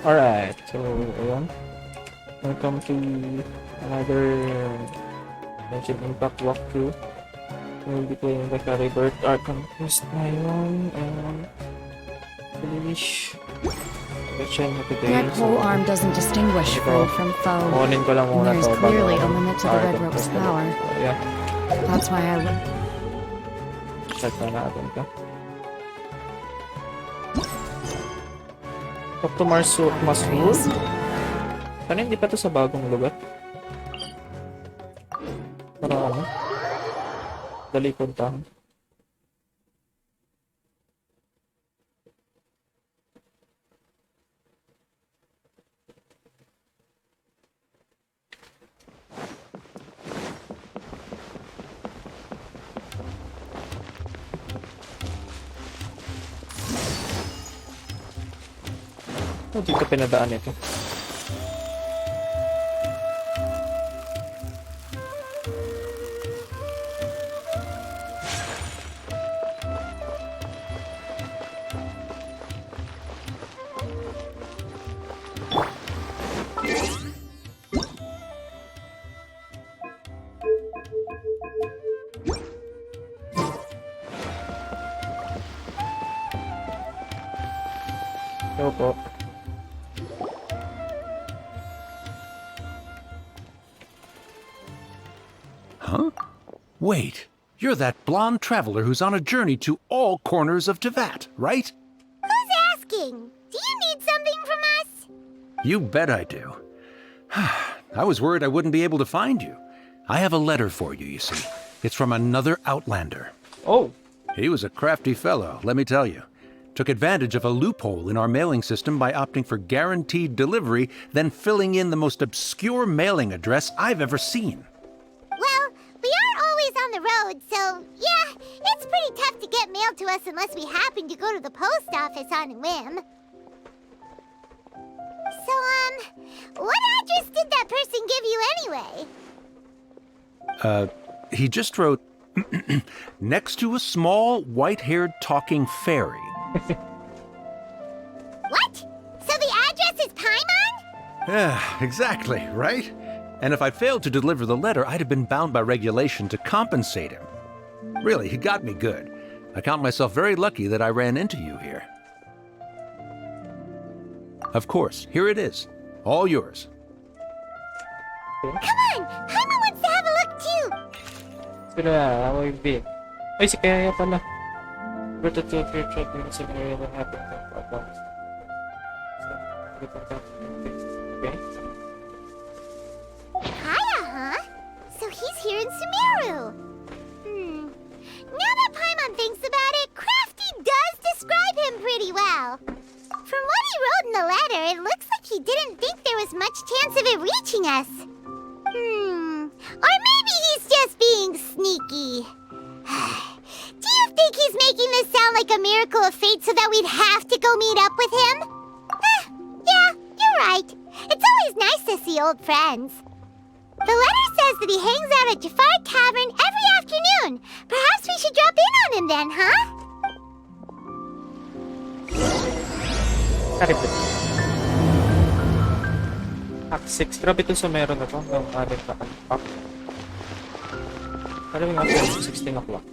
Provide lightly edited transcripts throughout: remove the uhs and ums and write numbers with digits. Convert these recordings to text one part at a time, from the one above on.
Alright, so ayun. Welcome to another Genshin Impact walkthrough. We'll be playing the CARIBERT Archon quest ngayon and finish the chain of the day. That pole arm doesn't distinguish friend from foe. Kunin ko lang muna There's to clearly bago a limit to the Archon Red Rope's quest. power. Yeah, That's why I would. check na natin ka. Talk to Masur? Sana hindi pa to sa bagong lugar? Para ano? Dali puntahan. Oh, dito pinadaan ito. Ito po. Huh? Wait, you're that blonde traveler who's on a journey to all corners of Teyvat, right? Who's asking? Do you need something from us? You bet I do. I was worried I wouldn't be able to find you. I have a letter for you, you see. It's from another Outlander. Oh! He was a crafty fellow, let me tell you. Took advantage of a loophole in our mailing system by opting for guaranteed delivery, then filling in the most obscure mailing address I've ever seen. Well, we are always on the road, so yeah, it's pretty tough to get mail to us unless we happen to go to the post office on a whim. So, what address did that person give you anyway? He just wrote, next to a small, white-haired talking fairy. What? So the address is Paimon? Yeah, exactly, right? And if I failed to deliver the letter, I'd have been bound by regulation to compensate him. Really, he got me good. I count myself very lucky that I ran into you here. Of course, here it is. All yours. Come on! Paimon wants to have a look too! Sila, ako yung bin. Ay, si Kaya pala. But the two fear check in the scenario that happened at once. Okay. Kaya, huh? So he's here in Sumeru. Now that Paimon thinks about it, Crafty does describe him pretty well. From what he wrote in the letter, it looks like he didn't think there was much chance of it reaching us. Or maybe he's just being sneaky. Do you think he's making this sound like a miracle of fate so that we'd have to go meet up with him? Yeah, you're right. It's always nice to see old friends. The letter says that he hangs out at Jafar Cavern every afternoon. Perhaps we should drop in on him then, huh? CARIBERT. Act 6. Grabe ito sa meron na to. Ang alit na unpack. Ano yung after 16 o'clock?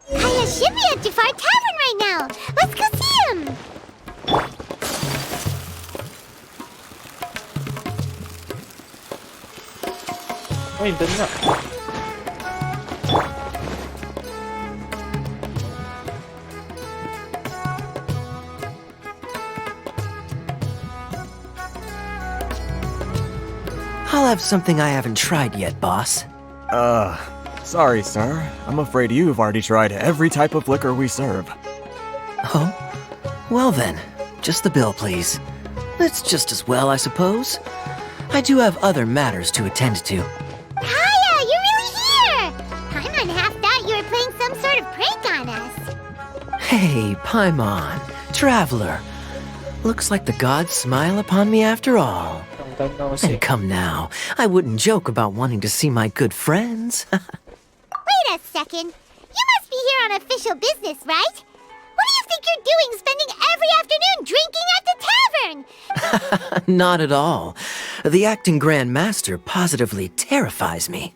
Kaya should be at Jafar Tavern right now. Let's go see him. Ay, doon na. I'll have something I haven't tried yet, boss. Sorry, sir. I'm afraid you've already tried every type of liquor we serve. Oh? Well then, just the bill, please. That's just as well, I suppose. I do have other matters to attend to. Kaya, you're really here! Paimon half thought you were playing some sort of prank on us. Hey, Paimon, traveler. Looks like the gods smile upon me after all. Long time no see. And come now, I wouldn't joke about wanting to see my good friends. Wait a second. You must be here on official business, right? What do you think you're doing spending every afternoon drinking at the tavern? Not at all. The acting Grand Master positively terrifies me.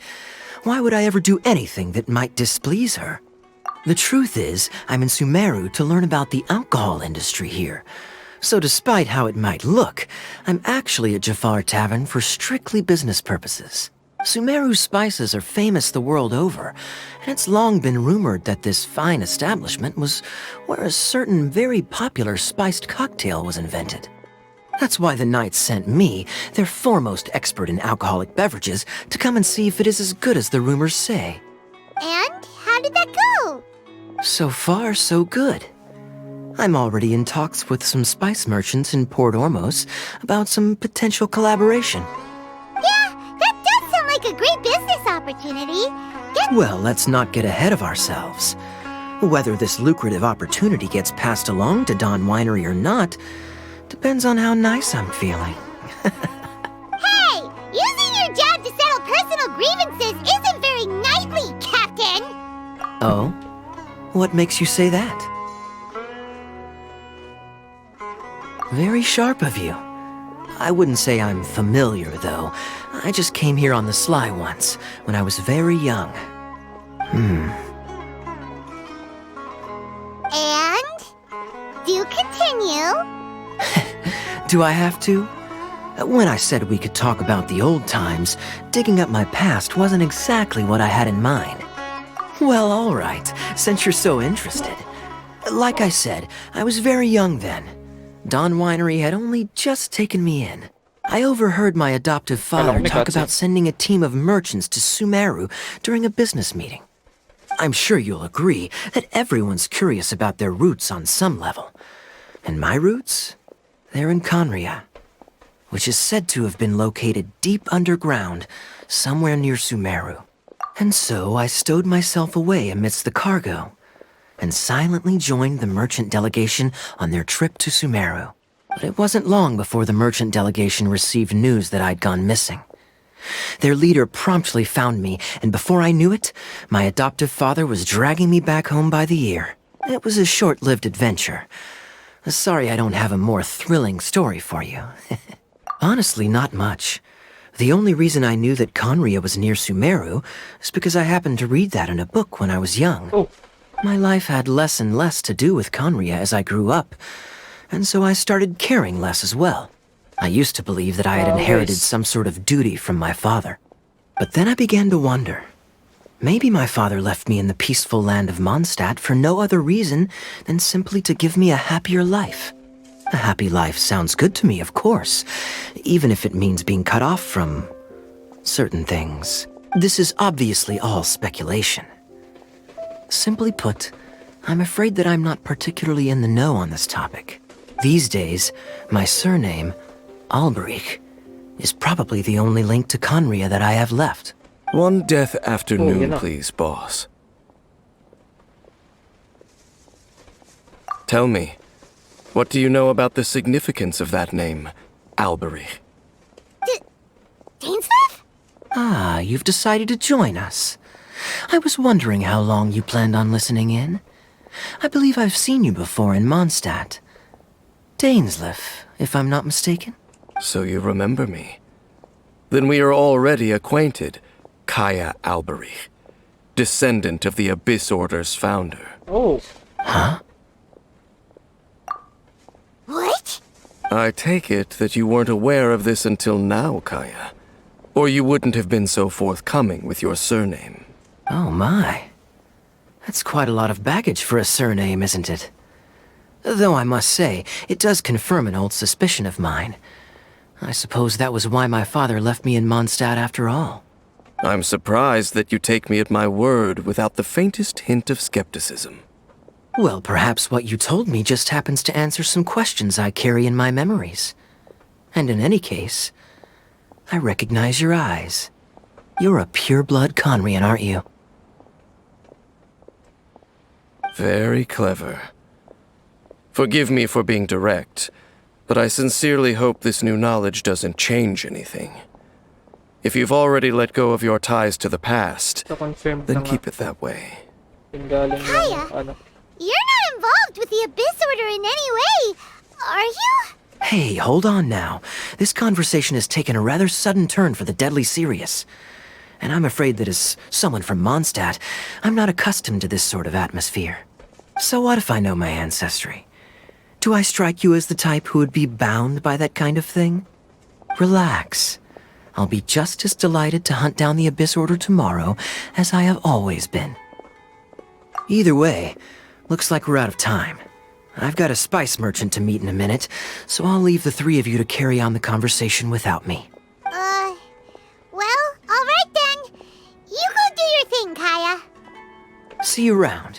Why would I ever do anything that might displease her? The truth is, I'm in Sumeru to learn about the alcohol industry here. So despite how it might look, I'm actually at Jafar Tavern for strictly business purposes. Sumeru's spices are famous the world over, and it's long been rumored that this fine establishment was where a certain very popular spiced cocktail was invented. That's why the Knights sent me, their foremost expert in alcoholic beverages, to come and see if it is as good as the rumors say. And how did that go? So far, so good. I'm already in talks with some spice merchants in Port Ormos about some potential collaboration. Yeah, that does sound like a great business opportunity. Well, let's not get ahead of ourselves. Whether this lucrative opportunity gets passed along to Dawn Winery or not depends on how nice I'm feeling. Hey, using your job to settle personal grievances isn't very knightly, Captain. Oh? What makes you say that? Very sharp of you. I wouldn't say I'm familiar, though. I just came here on the sly once, when I was very young. And? Do continue. Do I have to? When I said we could talk about the old times, digging up my past wasn't exactly what I had in mind. Well, all right, since you're so interested. Like I said, I was very young then. Dawn Winery had only just taken me in. I overheard my adoptive father talk about sending a team of merchants to Sumeru during a business meeting. I'm sure you'll agree that everyone's curious about their roots on some level. And my roots? They're in Conria, which is said to have been located deep underground, somewhere near Sumeru. And so I stowed myself away amidst the cargo, and silently joined the merchant delegation on their trip to Sumeru. But it wasn't long before the merchant delegation received news that I'd gone missing. Their leader promptly found me, and before I knew it, my adoptive father was dragging me back home by the ear. It was a short-lived adventure. Sorry I don't have a more thrilling story for you. Honestly, not much. The only reason I knew that Conria was near Sumeru is because I happened to read that in a book when I was young. Oh. My life had less and less to do with Conria as I grew up, and so I started caring less as well. I used to believe that I had inherited some sort of duty from my father. But then I began to wonder. Maybe my father left me in the peaceful land of Mondstadt for no other reason than simply to give me a happier life. A happy life sounds good to me, of course, even if it means being cut off from certain things. This is obviously all speculation. Simply put, I'm afraid that I'm not particularly in the know on this topic. These days, my surname, Alberich, is probably the only link to Conria that I have left. One death afternoon, know. please, boss. Tell me, what do you know about the significance of that name, Alberich? Dainsleif? Ah, you've decided to join us. I was wondering how long you planned on listening in. I believe I've seen you before in Mondstadt. Dainsleif, if I'm not mistaken. So you remember me. Then we are already acquainted, Kaya Alberich, descendant of the Abyss Order's founder. Oh. Huh? What? I take it that you weren't aware of this until now, Kaya. Or you wouldn't have been so forthcoming with your surname. Oh my. That's quite a lot of baggage for a surname, isn't it? Though I must say, it does confirm an old suspicion of mine. I suppose that was why my father left me in Mondstadt after all. I'm surprised that you take me at my word without the faintest hint of skepticism. Well, perhaps what you told me just happens to answer some questions I carry in my memories. And in any case, I recognize your eyes. You're a pure-blood Conrian, aren't you? Very clever. Forgive me for being direct, but I sincerely hope this new knowledge doesn't change anything. If you've already let go of your ties to the past, So confirmed then na nga. keep it that way. Yung galing Kaya? yung ano. You're not involved with the Abyss Order in any way, are you? Hey, hold on now. This conversation has taken a rather sudden turn for the deadly serious. And I'm afraid that as someone from Mondstadt, I'm not accustomed to this sort of atmosphere. So what if I know my ancestry? Do I strike you as the type who would be bound by that kind of thing? Relax. I'll be just as delighted to hunt down the Abyss Order tomorrow as I have always been. Either way, looks like we're out of time. I've got a spice merchant to meet in a minute, so I'll leave the three of you to carry on the conversation without me. Well, alright then. You go do your thing, Kaya. See you around.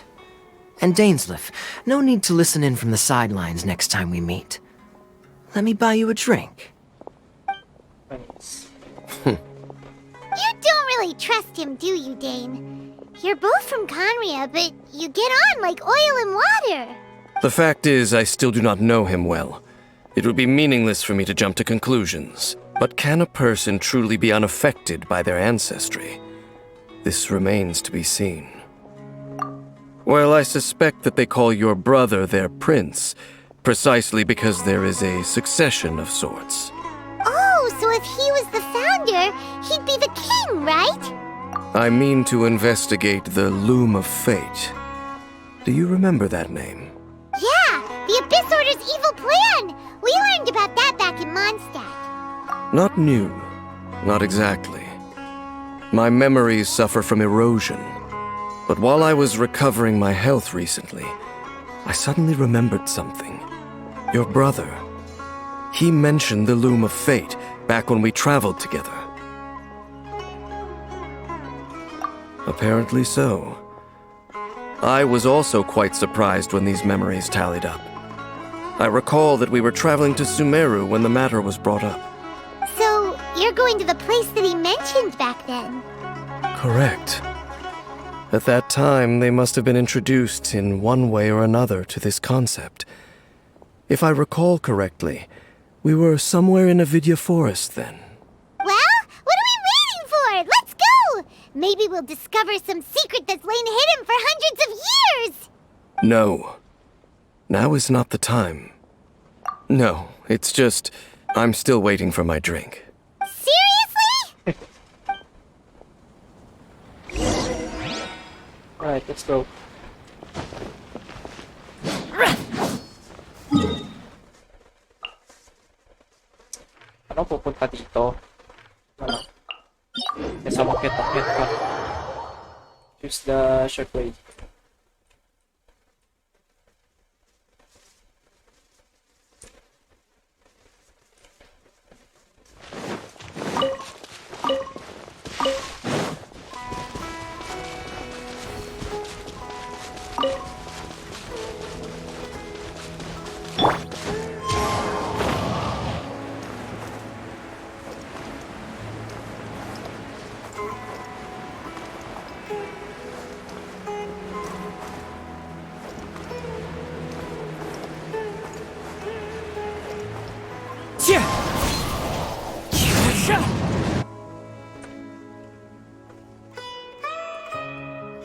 And Dainsleif, no need to listen in from the sidelines next time we meet. Let me buy you a drink. Thanks. You don't really trust him, do you, Dane? You're both from Conria, but you get on like oil and water. The fact is, I still do not know him well. It would be meaningless for me to jump to conclusions. But can a person truly be unaffected by their ancestry? This remains to be seen. Well, I suspect that they call your brother their prince, precisely because there is a succession of sorts. Oh, so if he was the founder, he'd be the king, right? I mean to investigate the Loom of Fate. Do you remember that name? Yeah, the Abyss Order's evil plan! We learned about that back in Mondstadt. Not new. Not exactly. My memories suffer from erosion. But while I was recovering my health recently, I suddenly remembered something. Your brother. He mentioned the Loom of Fate back when we traveled together. Apparently so. I was also quite surprised when these memories tallied up. I recall that we were traveling to Sumeru when the matter was brought up. So, you're going to the place that he mentioned back then? Correct. At that time, they must have been introduced in one way or another to this concept. If I recall correctly, we were somewhere in Avidya Forest then. Well, what are we waiting for? Let's go! Maybe we'll discover some secret that's lain hidden for hundreds of years! No. Now is not the time. No, it's just, I'm still waiting for my drink. Seriously? Alright, let's go. Ano pupunta dito? Ano? Kasi makit-akit pa. Use the shockwave.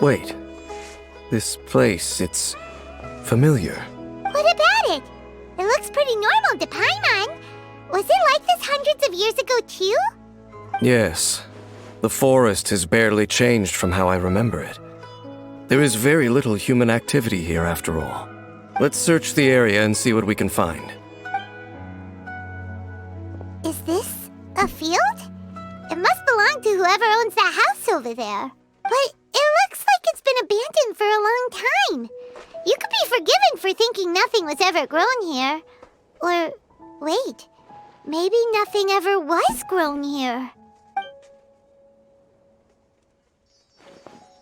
Wait. This place, it's familiar. What about it? It looks pretty normal to Paimon. Was it like this hundreds of years ago, too? Yes. The forest has barely changed from how I remember it. There is very little human activity here after all. Let's search the area and see what we can find. Is this a field? It must belong to whoever owns that house over there. But it looks like it's been abandoned for a long time. You could be forgiven for thinking nothing was ever grown here. Or, wait, maybe nothing ever was grown here.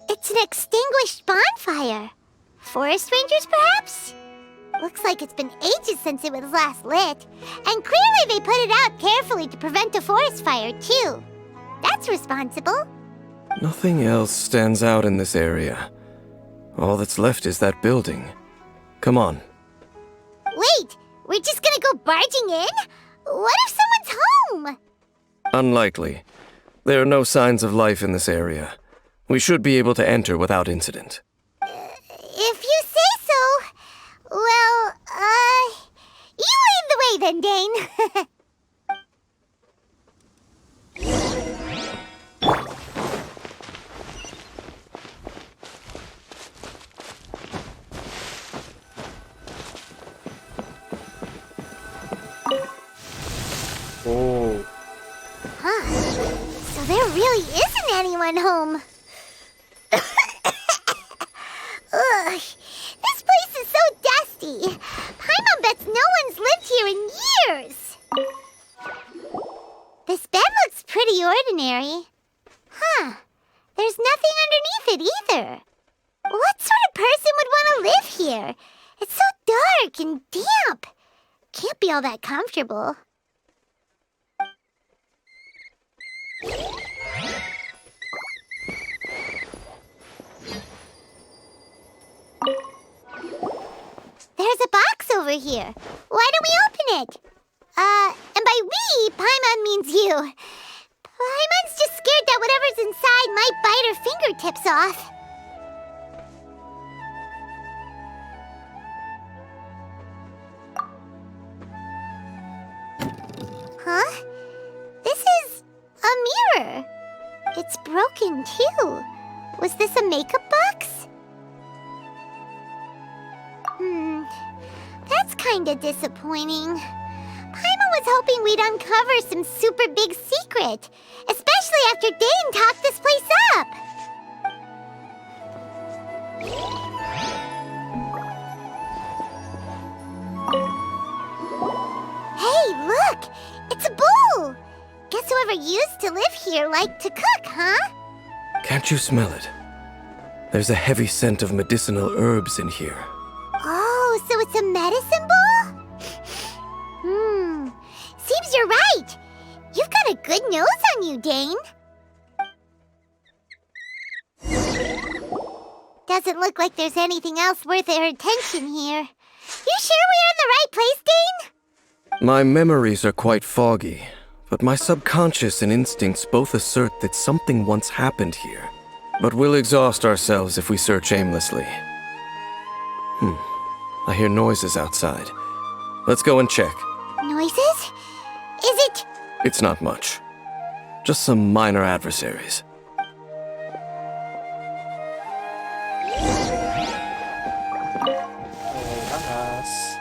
It's an extinguished bonfire. Forest rangers, perhaps? Looks like it's been ages since it was last lit. And clearly they put it out carefully to prevent a forest fire, too. That's responsible. Nothing else stands out in this area. All that's left is that building. Come on. We're just gonna go barging in? What if someone's home? Unlikely. There are no signs of life in this area. We should be able to enter without incident. If you say so. Well, you lead the way then, Dane. Oh. Huh. So there really isn't anyone home. Ugh. This place is so dusty. Paimon bets no one's lived here in years. This bed looks pretty ordinary. Huh. There's nothing underneath it either. What sort of person would want to live here? It's so dark and damp. Can't be all that comfortable. There's a box over here. Why don't we open it? And by we, Paimon means you. Paimon's just scared that whatever's inside might bite her fingertips off. Huh? This is a mirror. It's broken, too. Was this a makeup box? That's kinda disappointing. Paimon was hoping we'd uncover some super big secret, especially after Dane talked this place up. Hey, look! It's a bowl! Guess whoever used to live here liked to cook, huh? Can't you smell it? There's a heavy scent of medicinal herbs in here. Oh, so it's a medicine bowl? Seems you're right. You've got a good nose on you, Dane. Doesn't look like there's anything else worth our attention here. You sure we're in the right place, Dane? My memories are quite foggy, but my subconscious and instincts both assert that something once happened here. But we'll exhaust ourselves if we search aimlessly. I hear noises outside. Let's go and check. Noises? Is it? It's not much. Just some minor adversaries. Angas.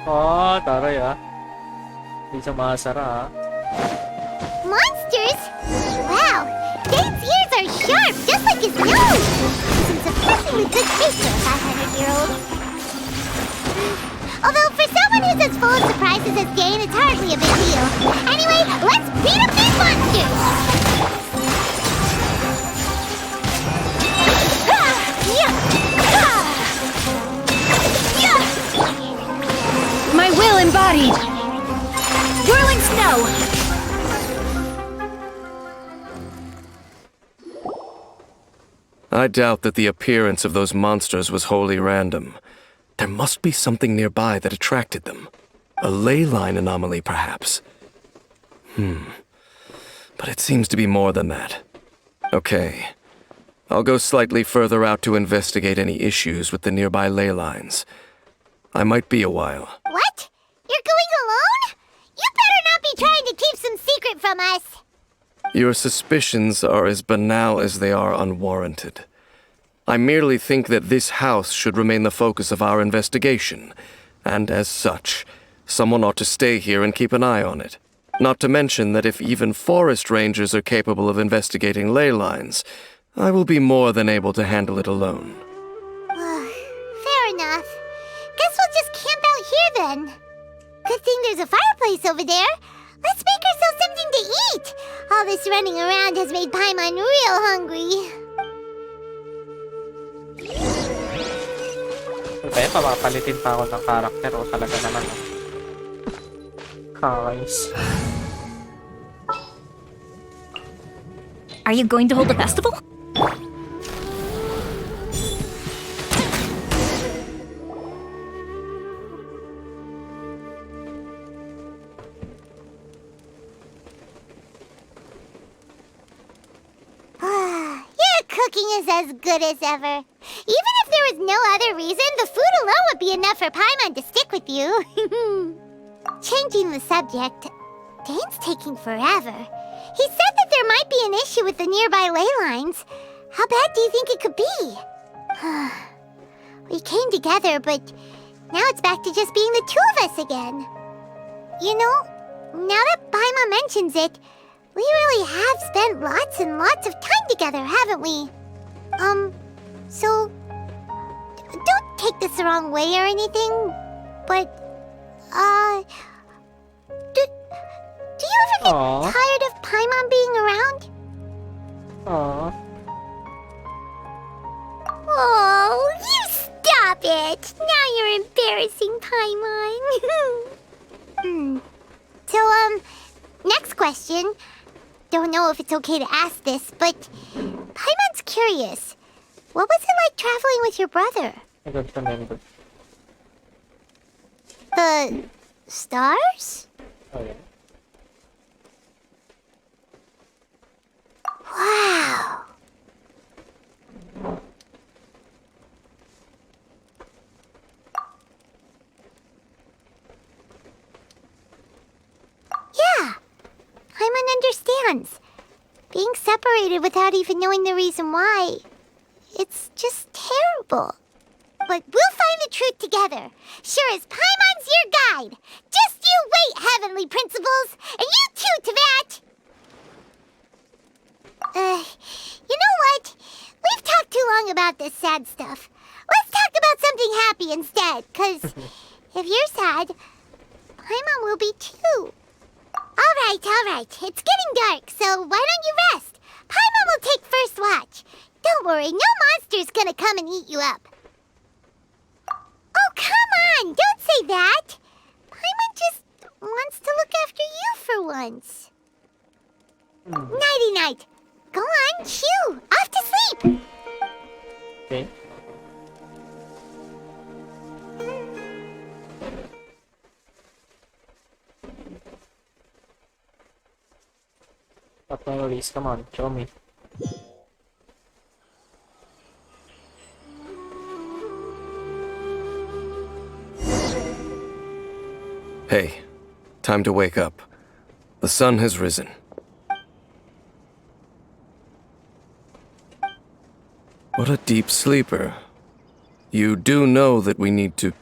Oh, taray ah. Hindi siya masara ah. Monsters? Wow, Dane's ears are sharp, just like his nose. Some surprisingly good taste for a 500-year-old. Although for someone who's as full of surprises as Dane, it's hardly a big deal. Anyway, let's beat up these monsters! My will embodied! Whirling snow! I doubt that the appearance of those monsters was wholly random. There must be something nearby that attracted them. A ley line anomaly, perhaps. But it seems to be more than that. Okay. I'll go slightly further out to investigate any issues with the nearby ley lines. I might be a while. What? You're going alone? You better not be trying to keep some secret from us. Your suspicions are as banal as they are unwarranted. I merely think that this house should remain the focus of our investigation, and as such, someone ought to stay here and keep an eye on it. Not to mention that if even forest rangers are capable of investigating ley lines, I will be more than able to handle it alone. Fair enough. Guess we'll just camp out here then. Good thing there's a fireplace over there. Let's make ourselves something to eat. All this running around has made Paimon real hungry. Let's pa yan, papapalitin pa ako ng character o talaga naman. Guys. Are you going to hold a festival? Your cooking is as good as ever. Even if there was no other reason, the food alone would be enough for Paimon to stick with you. Changing the subject, Dane's taking forever. He said that there might be an issue with the nearby ley lines. How bad do you think it could be? We came together, but now it's back to just being the two of us again. You know, now that Paimon mentions it, we really have spent lots and lots of time together, haven't we? So, don't take this the wrong way or anything, but, do you ever get Aw. tired of Paimon being around? Aww. Oh, you stop it! Now you're embarrassing Paimon. So, next question. Don't know if it's okay to ask this, but Paimon's curious. What was it like traveling with your brother? I don't remember. The stars? Oh, yeah. Wow. Yeah, Paimon understands. Being separated without even knowing the reason why, it's just terrible. But we'll find the truth together. Sure as Paimon's your guide. Just you wait, Heavenly Principles, and you too, Teyvat. You know what? We've talked too long about this sad stuff. Let's talk about something happy instead, 'cause if you're sad, Paimon will be too. All right. It's getting dark, so why don't you rest? Paimon will take first watch. Don't worry, no monster's gonna come and eat you up. Oh, come on! Don't say that! Paimon just wants to look after you for once. Nighty-night. Go on, chew. Off to sleep. Okay. What memories? Come on, show me. Hey, time to wake up. The sun has risen. What a deep sleeper. You do know that we need to...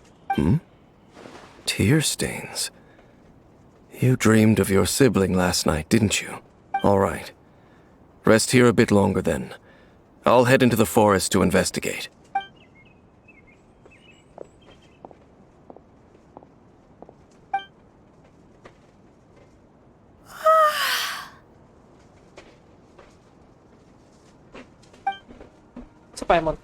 Tear stains. You dreamed of your sibling last night, didn't you? All right. Rest here a bit longer then. I'll head into the forest to investigate. Sa Paimon.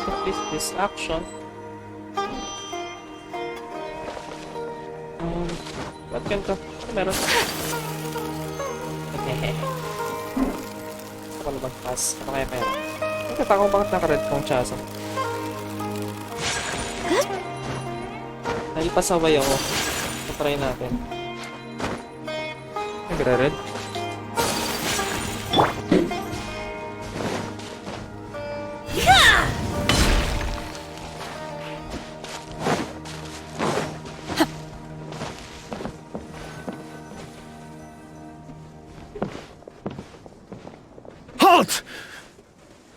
What is this action? Ba't ganito? Meron. Ako na mag-pass. Ano kaya meron? Nakita ko bakit naka-red kong chasa. Naipasaway ako. Try natin. Nagre-red? Halt!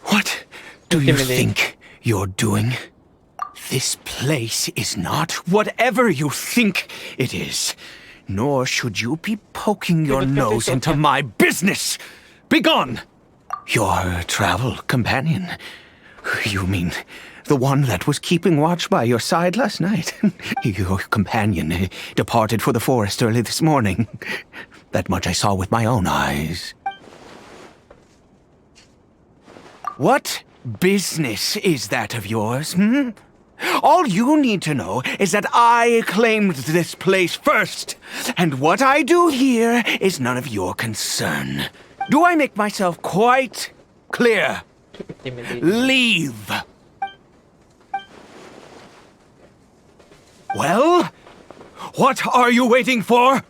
What do you Intimidating. think you're doing? This place is not whatever you think it is. nor should you be poking your nose into my business. Begone! Your travel companion. You mean the one that was keeping watch by your side last night? Your companion departed for the forest early this morning. That much I saw with my own eyes. What business is that of yours, hmm? All you need to know is that I claimed this place first, and what I do here is none of your concern. Do I make myself quite clear? Leave. Well, what are you waiting for?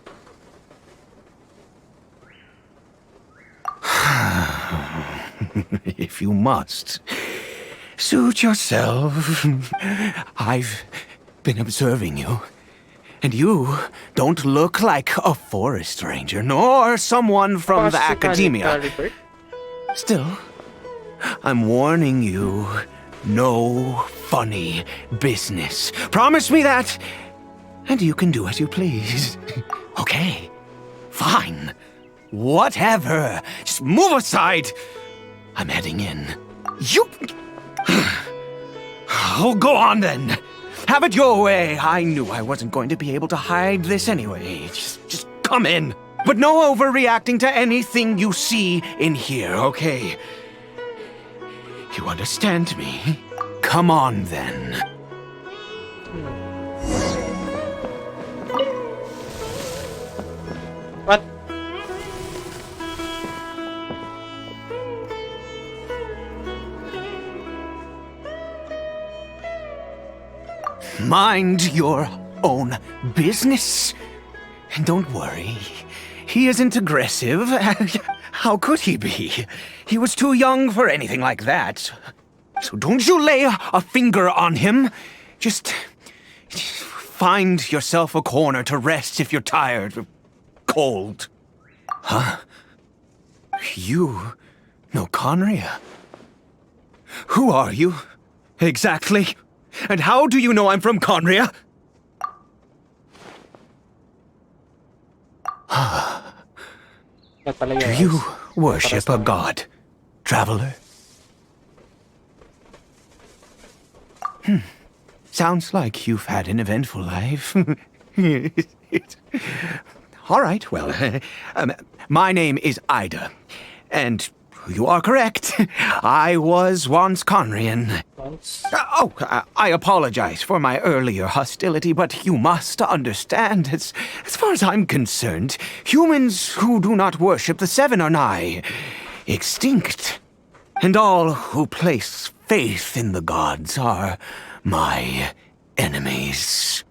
If you must, suit yourself. I've been observing you, and you don't look like a forest ranger, nor someone from the academia. CARIBERT. Still, I'm warning you, no funny business. Promise me that, and you can do as you please. Okay, fine. Whatever. Just move aside. I'm heading in. You... Oh, go on then. Have it your way. I knew I wasn't going to be able to hide this anyway. Just come in. But no overreacting to anything you see in here, okay? You understand me? Come on then. What? Mind your own business. And don't worry, he isn't aggressive. How could he be? He was too young for anything like that. So don't you lay a finger on him. Just find yourself a corner to rest if you're tired or cold. Huh? You know Conria? Who are you? Exactly? And how do you know I'm from Conria? Do you worship a god, traveler? Sounds like you've had an eventful life. All right, well, my name is Ida, and you are correct. I was once Conrian. I apologize for my earlier hostility, but you must understand, as far as I'm concerned, humans who do not worship the Seven are nigh extinct. And all who place faith in the gods are my enemies.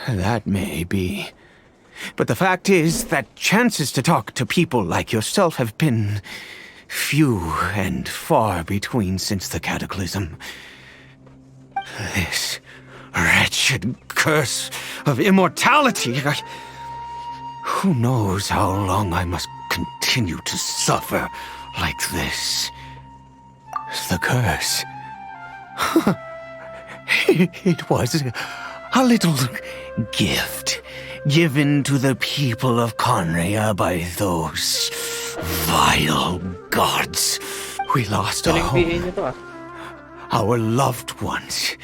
That may be. But the fact is that chances to talk to people like yourself have been few and far between since the cataclysm. This wretched curse of immortality. Who knows how long I must continue to suffer like this? The curse. It was a little gift given to the people of Conria by those vile gods. We lost our home, our loved ones,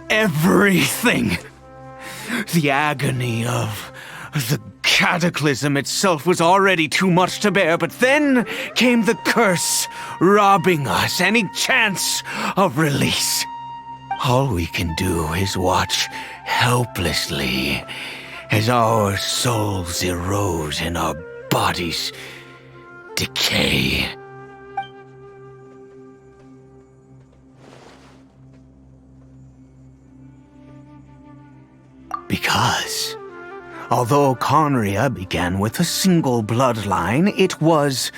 everything. The agony of the cataclysm itself was already too much to bear, but then came the curse, robbing us any chance of release. All we can do is watch helplessly as our souls erode and our bodies decay. Because, although Conria began with a single bloodline, it was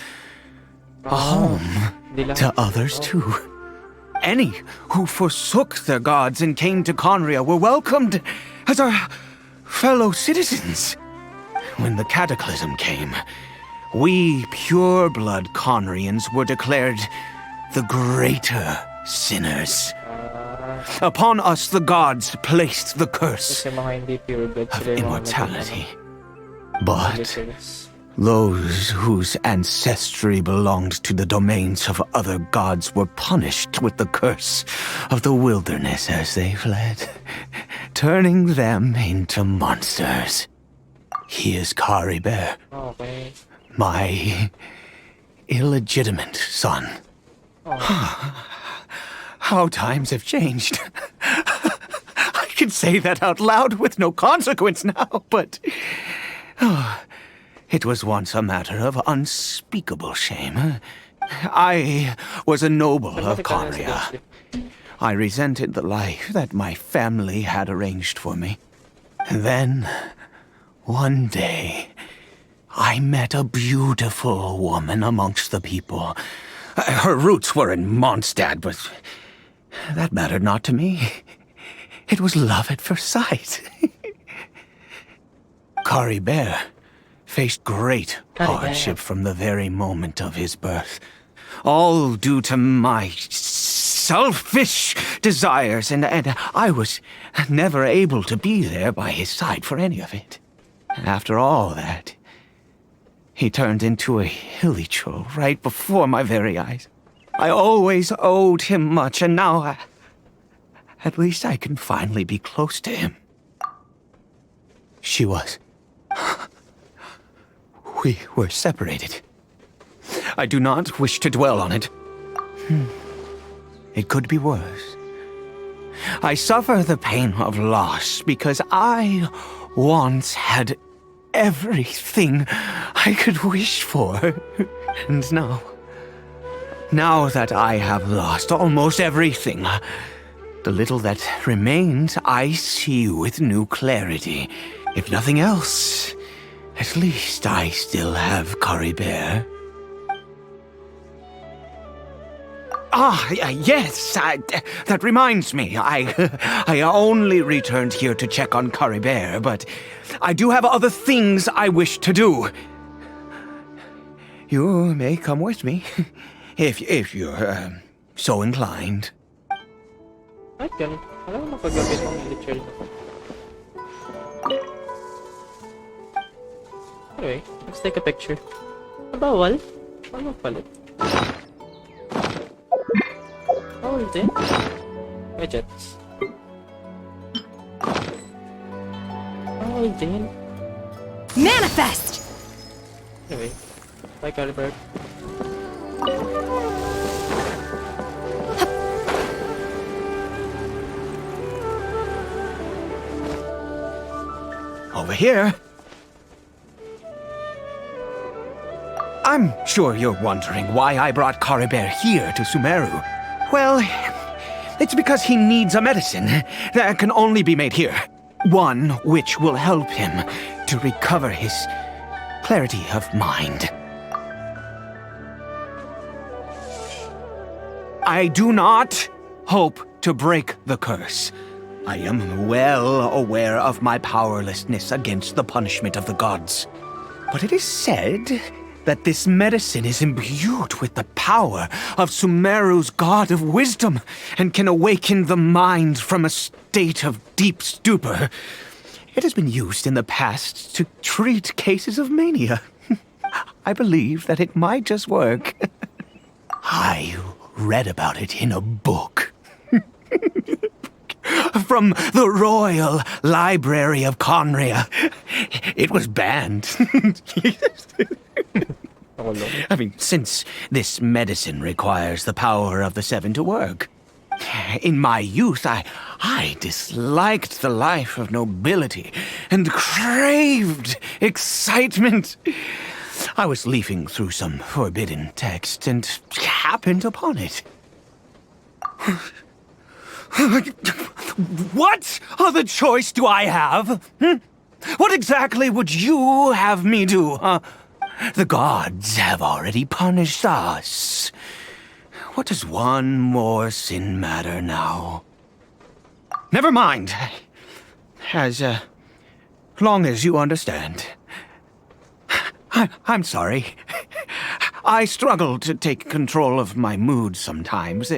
a home to others too. Any who forsook their gods and came to Conria were welcomed as our fellow citizens. When the cataclysm came, we pure-blood Conrians were declared the greater sinners. upon us the gods placed the curse Kasi mga hindi pure blood of sila yung mga immortality. naging, But ridiculous. those whose ancestry belonged to the domains of other gods were punished with the curse of the wilderness as they fled, turning them into monsters. He is CARIBERT, Okay. my illegitimate son. How times have changed. I can say that out loud with no consequence now, but it was once a matter of unspeakable shame. I was a noble of Conria. I resented the life that my family had arranged for me. Then, one day, I met a beautiful woman amongst the people. Her roots were in Mondstadt, but that mattered not to me. It was love at first sight. CARIBERT faced great hardship from the very moment of his birth. All due to my selfish desires, and I was never able to be there by his side for any of it. After all that, he turned into a hilichurl right before my very eyes. I always owed him much, and now at least I can finally be close to him. She was. We were separated. I do not wish to dwell on it. It could be worse. I suffer the pain of loss because I once had everything I could wish for. And now that I have lost almost everything, the little that remains I see with new clarity. If nothing else, at least I still have CARIBERT. Yes, that reminds me. I only returned here to check on CARIBERT, but I do have other things I wish to do. You may come with me, if you're so inclined. Ay, ganun. Alam mo, paggamit ng military na. Anyway, let's take a picture. Bawal? Ano palit? Bawal din? Gadgets. Bawal din? Manifest! Anyway, bye CARIBERT. Over here. I'm sure you're wondering why I brought CARIBERT here to Sumeru. Well, it's because he needs a medicine that can only be made here. One which will help him to recover his clarity of mind. I do not hope to break the curse. I am well aware of my powerlessness against the punishment of the gods. But it is said that this medicine is imbued with the power of Sumeru's god of wisdom and can awaken the mind from a state of deep stupor. It has been used in the past to treat cases of mania. I believe that it might just work. I read about it in a book. From the Royal Library of Conria. It was banned. I mean, since this medicine requires the power of the Seven to work. In my youth, I disliked the life of nobility and craved excitement. I was leafing through some forbidden text and happened upon it. What other choice do I have? What exactly would you have me do? The gods have already punished us. What does one more sin matter now? Never mind. As long as you understand. I'm sorry. I struggle to take control of my mood sometimes.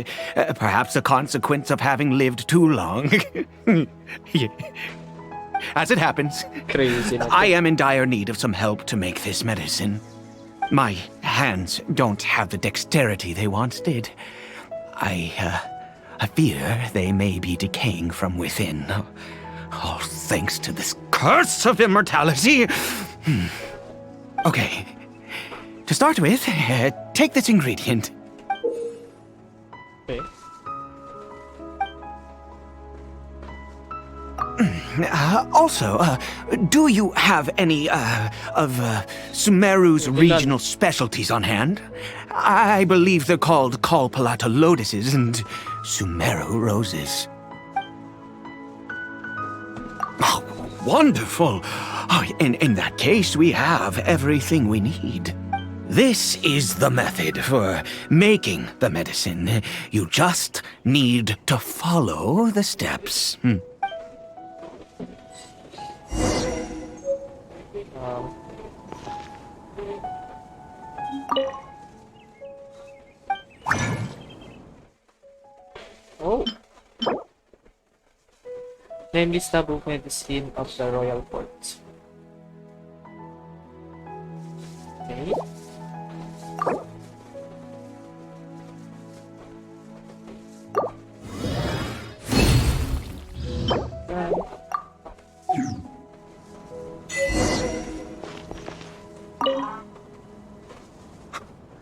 Perhaps a consequence of having lived too long. As it happens, Crazy na I am in dire need of some help to make this medicine. My hands don't have the dexterity they once did. I fear they may be decaying from within. All thanks to this curse of immortality. Okay. To start with, take this ingredient. Okay. Also, do you have any of Sumeru's regional specialties on hand? I believe they're called Kalpalata lotuses and Sumeru roses. Oh, wonderful! Oh, in that case, we have everything we need. This is the method for making the medicine. You just need to follow the steps. Oh. Name list of medicine of the royal court. Okay.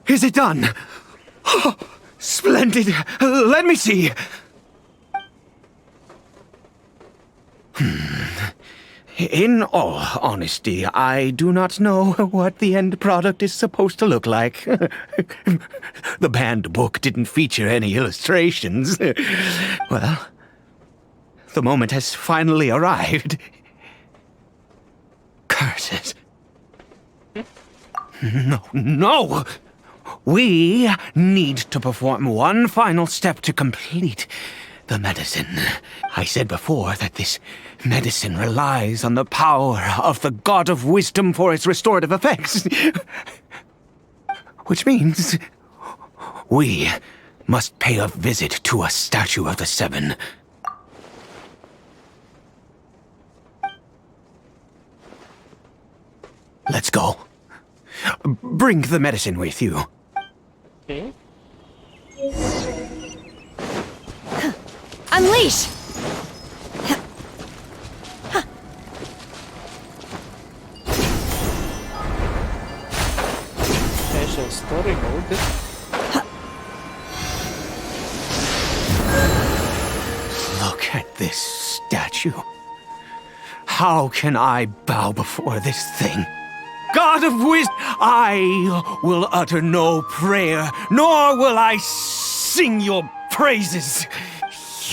Is it done? Oh, splendid! Let me see! In all honesty, I do not know what the end product is supposed to look like. The banned book didn't feature any illustrations. Well, the moment has finally arrived. Curses. No! We need to perform one final step to complete the medicine. I said before that this medicine relies on the power of the God of Wisdom for its restorative effects. Which means we must pay a visit to a statue of the Seven. Let's go. Bring the medicine with you. Okay. Unleash! Special story mode. Look at this statue. How can I bow before this thing? God of wisdom, I will utter no prayer, nor will I sing your praises.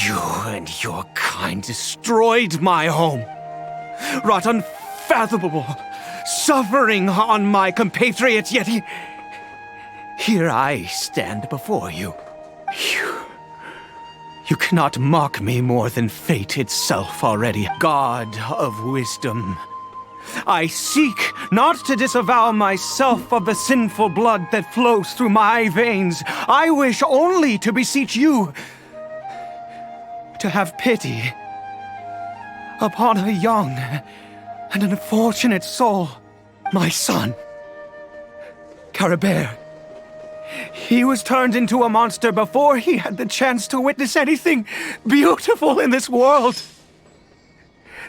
You and your kind destroyed my home, wrought unfathomable suffering on my compatriots, yet here I stand before you. You cannot mock me more than fate itself already. God of wisdom, I seek not to disavow myself of the sinful blood that flows through my veins. I wish only to beseech you to have pity upon a young and unfortunate soul, my son, CARIBERT. He was turned into a monster before he had the chance to witness anything beautiful in this world.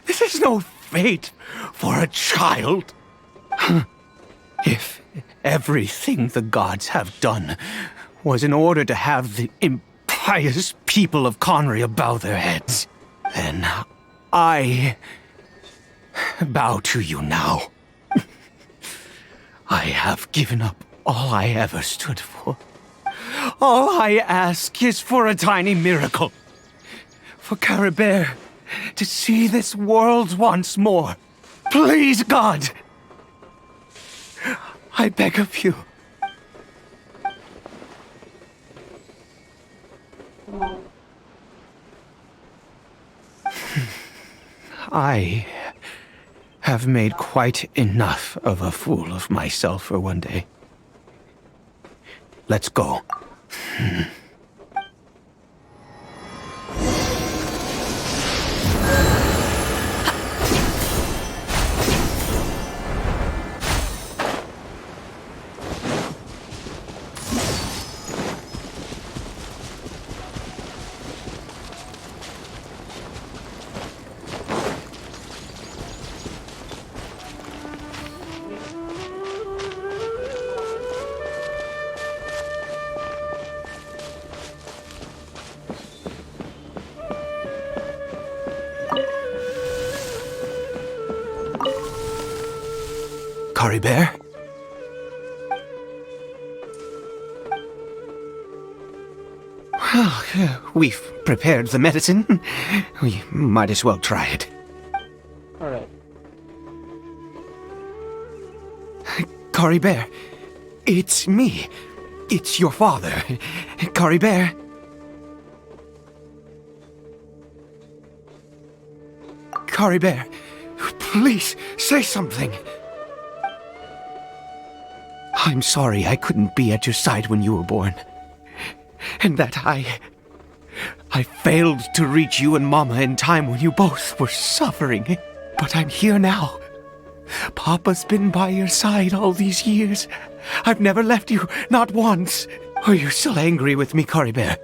This is no fate for a child. If everything the gods have done was in order to have the impious people of Conria bow their heads, then I bow to you now. I have given up all I ever stood for. All I ask is for a tiny miracle. For CARIBERT to see this world once more. Please, God! I beg of you. I have made quite enough of a fool of myself for one day. Let's go. CARIBERT? Well, we've prepared the medicine. We might as well try it. Alright. CARIBERT, it's me. It's your father. CARIBERT. CARIBERT, please say something. I'm sorry I couldn't be at your side when you were born. And that I failed to reach you and Mama in time when you both were suffering. But I'm here now. Papa's been by your side all these years. I've never left you, not once. Are you still angry with me, CARIBERT?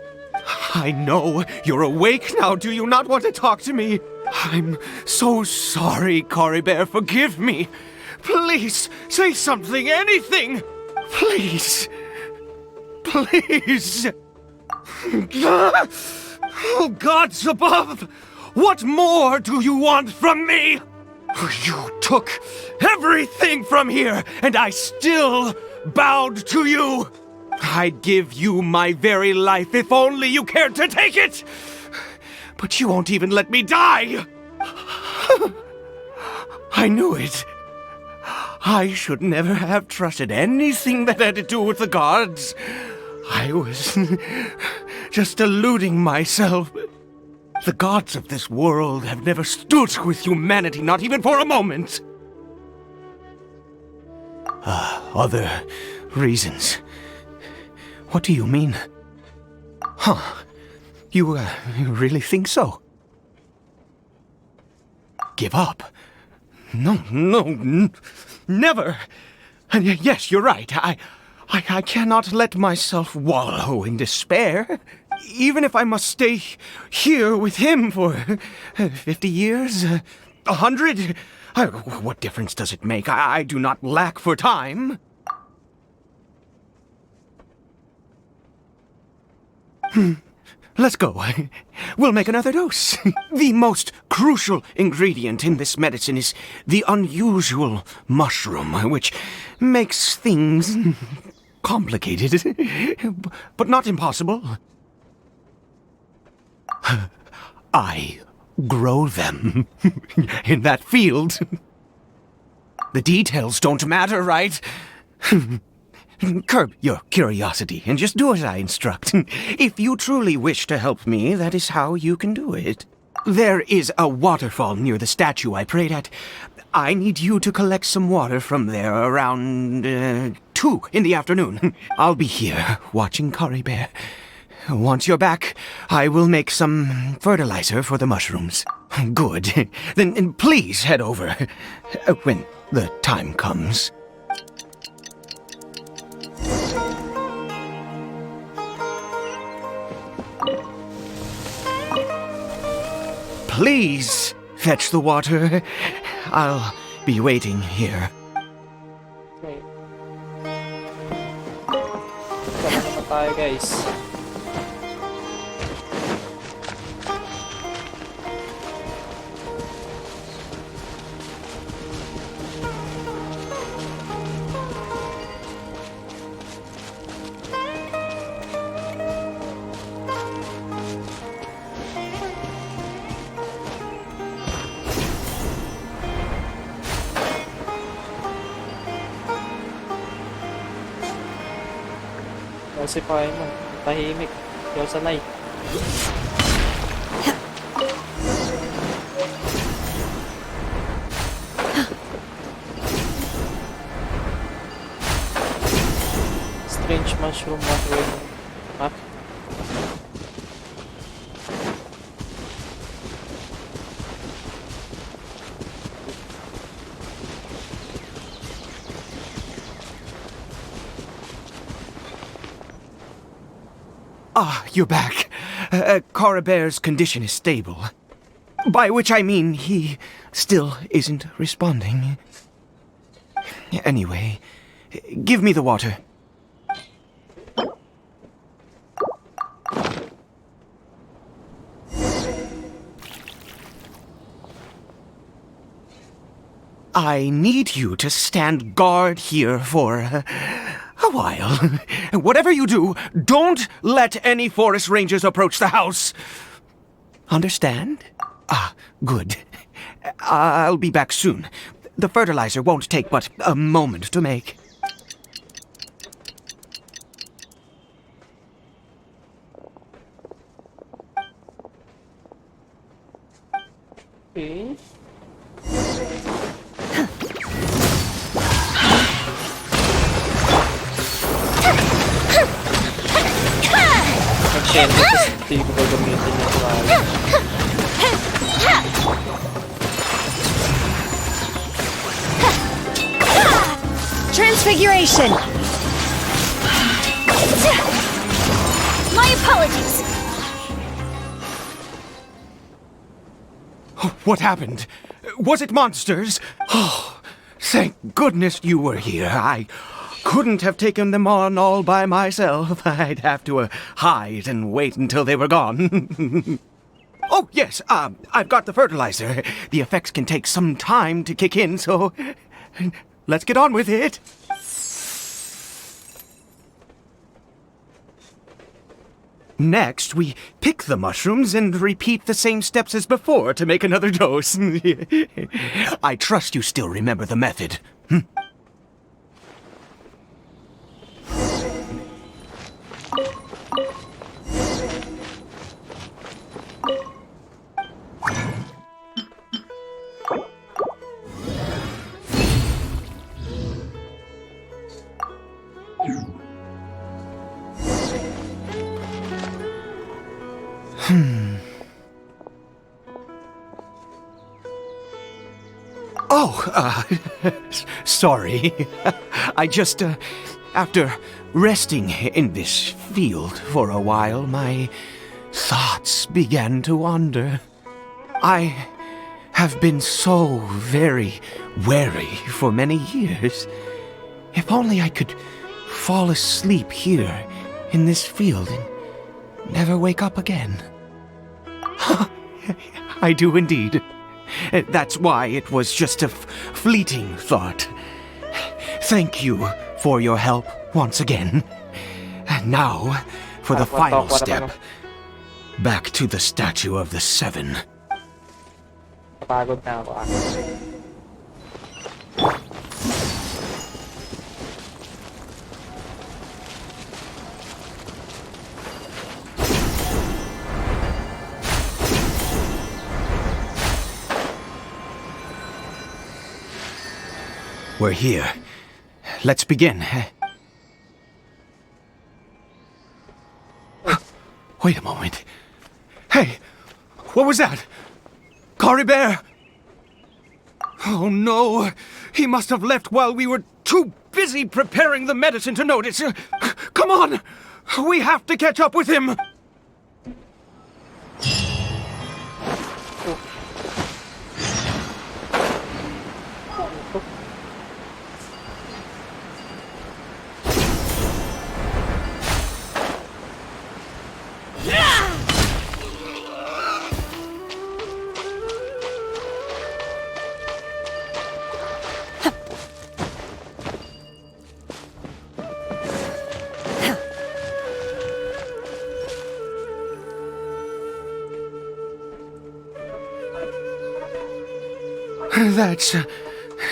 I know you're awake now. Do you not want to talk to me? I'm so sorry, CARIBERT. Forgive me. Please, say something, anything! Please. Please. Oh, gods above! What more do you want from me? You took everything from here, and I still bowed to you. I'd give you my very life if only you cared to take it. But you won't even let me die. I knew it. I should never have trusted anything that had to do with the gods. I was just deluding myself. The gods of this world have never stood with humanity, not even for a moment. Other reasons. What do you mean? Huh. You really think so? Give up? No, never. And yes, you're right. I cannot let myself wallow in despair. Even if I must stay here with him for 50 years, 100, what difference does it make? I do not lack for time. Let's go. We'll make another dose. The most crucial ingredient in this medicine is the unusual mushroom, which makes things complicated, but not impossible. I grow them in that field. The details don't matter, right? Curb your curiosity and just do as I instruct. If you truly wish to help me, that is how you can do it. There is a waterfall near the statue I prayed at. I need you to collect some water from there around 2 in the afternoon. I'll be here watching CARIBERT. Once you're back, I will make some fertilizer for the mushrooms. Good. Then please head over when the time comes. Please fetch the water. I'll be waiting here. Okay. Tara naman tayo, guys. Pacify mo. Tahimik. Hindi ako sanay. strange mushroom wandering path. Ah, you're back. CARIBERT's condition is stable. By which I mean he still isn't responding. Anyway, give me the water. I need you to stand guard here for a while. Whatever you do, don't let any forest rangers approach the house. Understand? Ah, good. I'll be back soon. The fertilizer won't take but a moment to make. Okay. Siyempre, hindi ko gagamitin yung fire. Transfiguration! My apologies. What happened? Was it monsters? Oh, thank goodness you were here. I couldn't have taken them on all by myself. I'd have to hide and wait until they were gone. Oh, yes, I've got the fertilizer. The effects can take some time to kick in, so let's get on with it. Next, we pick the mushrooms and repeat the same steps as before to make another dose. I trust you still remember the method. Oh, sorry. I just, after resting in this field for a while, my thoughts began to wander. I have been so very wary for many years. If only I could fall asleep here in this field and never wake up again. I do indeed. That's why it was just a fleeting thought. Thank you for your help once again. And now, for the final step. Back to the Statue of the Seven. Napagod na ako. We're here. Let's begin. Wait a moment. Hey, what was that? CARIBERT! Oh no, he must have left while we were too busy preparing the medicine to notice. Come on, we have to catch up with him.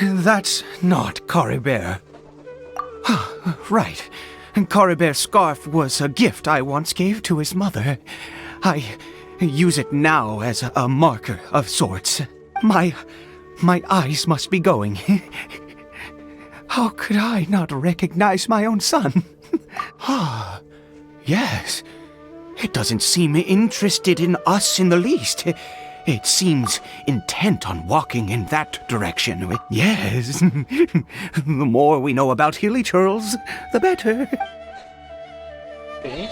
That's not CARIBERT. Right. CARIBERT's scarf was a gift I once gave to his mother. I use it now as a marker of sorts. My eyes must be going. How could I not recognize my own son? Yes. It doesn't seem interested in us in the least. It seems intent on walking in that direction. Yes. The more we know about Hilly Churls, the better. Okay.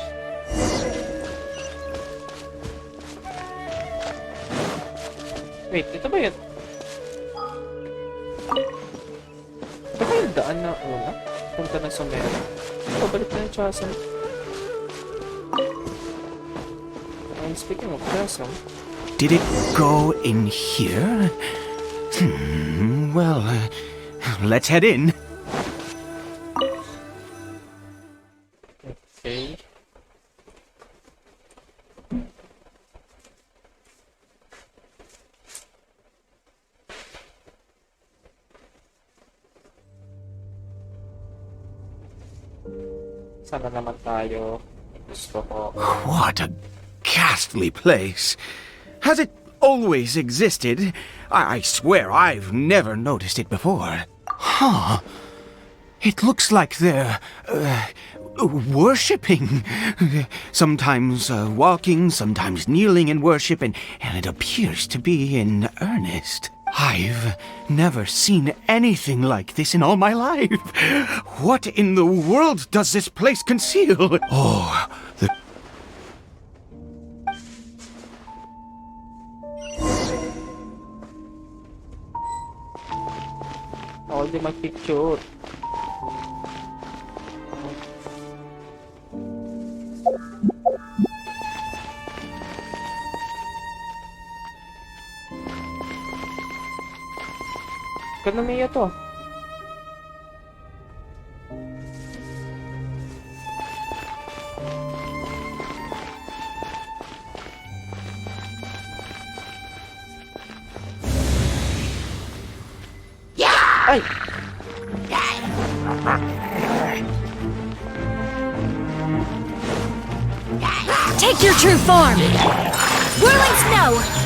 Wait, ito ba yun? Ito ba yung daan na una? Punta na sa Mera. Pabalik na yung Chasm. And speaking of Chasm, Did it go in here? Well, let's head in. okay. Sana naman tayo. Gusto ko. What a ghastly place. Has it always existed? I swear I've never noticed it before. Huh. It looks like they're worshipping. Sometimes walking, sometimes kneeling in worship, and it appears to be in earnest. I've never seen anything like this in all my life. What in the world does this place conceal? Oh, the All di mag-picture. Kanamiya to. Ay! Take your true form! Whirling snow!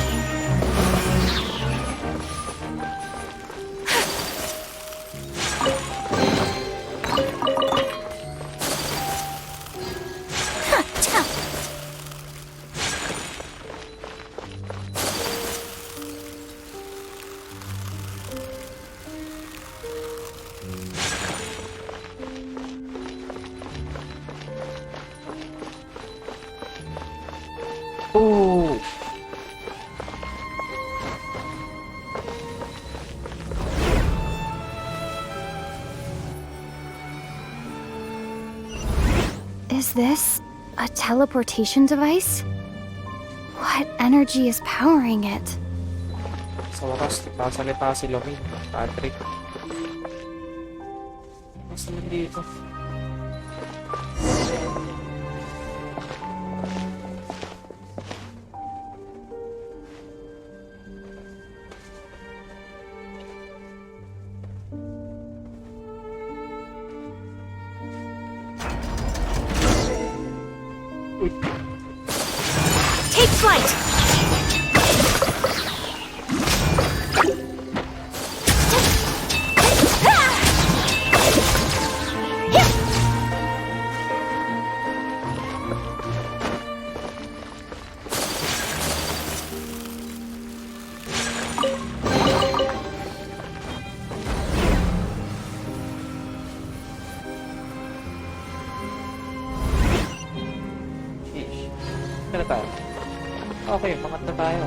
Oh! Is this a teleportation device? What energy is powering it? Sa wakas, nagsasalita si Lomin. Patrick. Basta nandito. Take flight! Sheesh. Saan na tayo? Okay, mangat na tayo.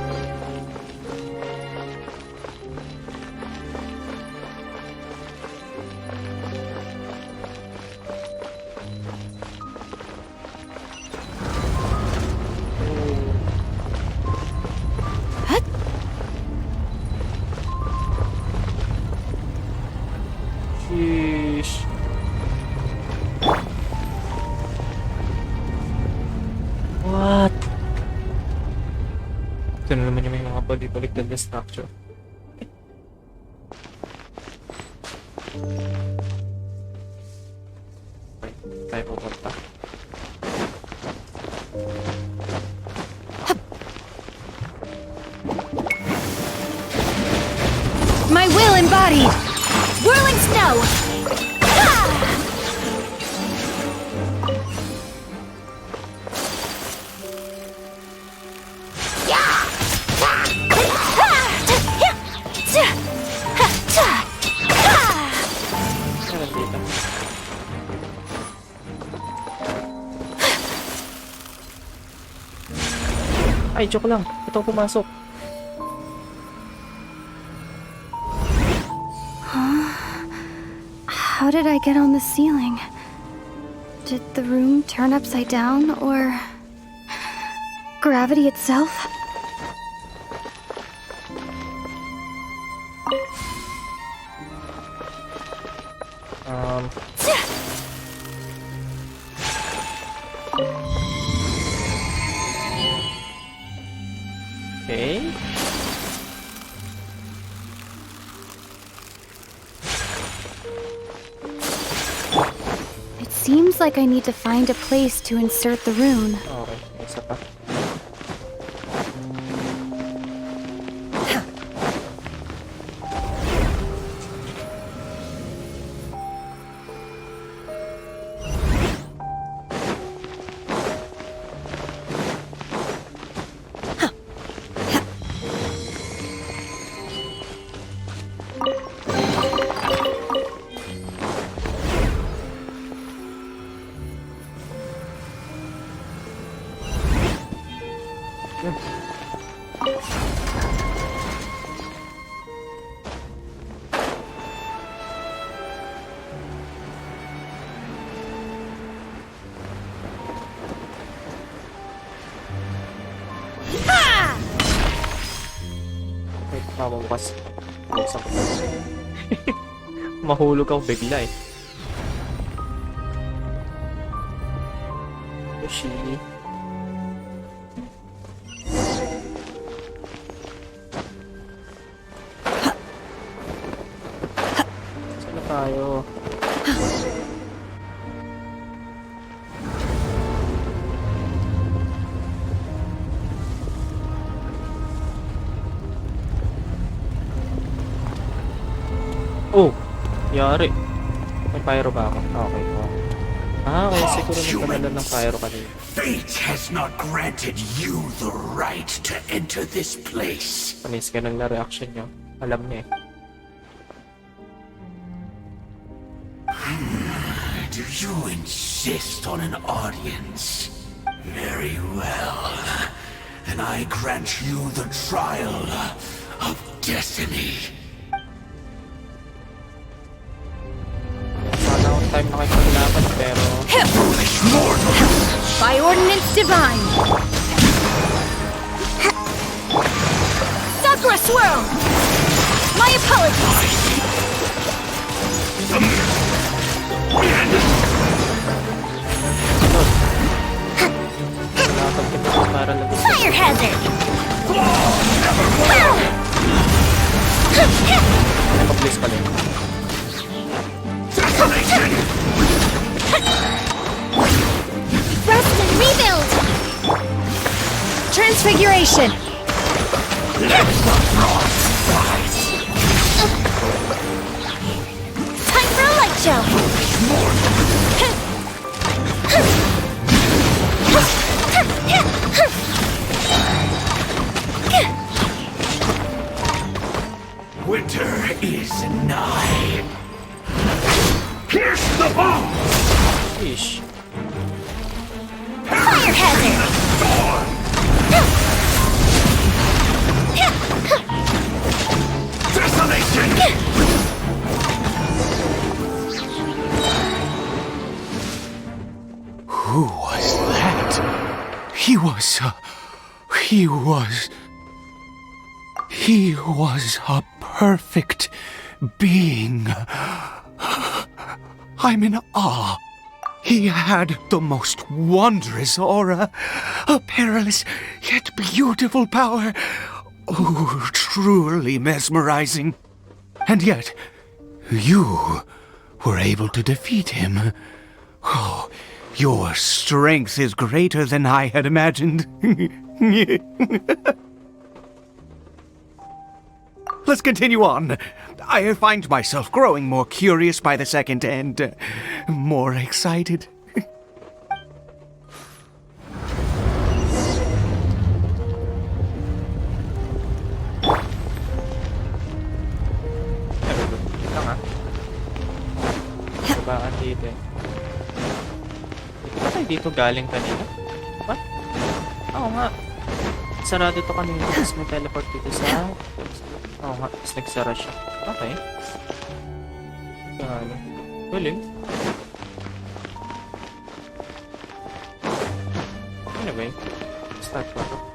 Sheesh. What? Ito na naman yung may mga balik-baliktad na structure. Okay, tayo pupunta. My will embodied! Whirling snow! Ay, joke lang. Ito pumasok. How did I get on the ceiling? Did the room turn upside down, or gravity itself? Okay. It seems like I need to find a place to insert the rune. Okay, isa pa. Wait, mabubukas. Buksan ko. Mahulog ako bigla eh. Yoshi. Saan na tayo? Oh! Yari. May pyro ba ako? Ah, okay. Okay, siguro nagkanalan ng pyro kanina. Fate has not granted you the right to enter this place. Panis ganun na reaction nyo. Alam niya eh. Do you insist on an audience? Very well. Then I grant you the trial of destiny. Sana on time nakikipaglaban pero... Foolish mortals! By ordinance divine! Sakura swirl! My apologies! Kailangan kita para lang. Fire hazard! Ay, mag-place pala yun. Rest and rebuild! Transfiguration! Time for a light show! Winter is nigh. Pierce the bomb! Fish. Fire hazard! Desolation! Who was that? He was a perfect being. I'm in awe. He had the most wondrous aura, a perilous yet beautiful power. Oh, truly mesmerizing. And yet, you were able to defeat him. Oh, your strength is greater than I had imagined. Let's continue on. I find myself growing more curious by the second and more excited. Wait lang ah. Babaan dito eh. Hindi ba tayo dito galing kanina? What? Oo nga. sarado to kanina. Tapos may teleport dito sa... Oo nga, tapos nagsara siya. Okay. Galing. Anyway, start pa ako.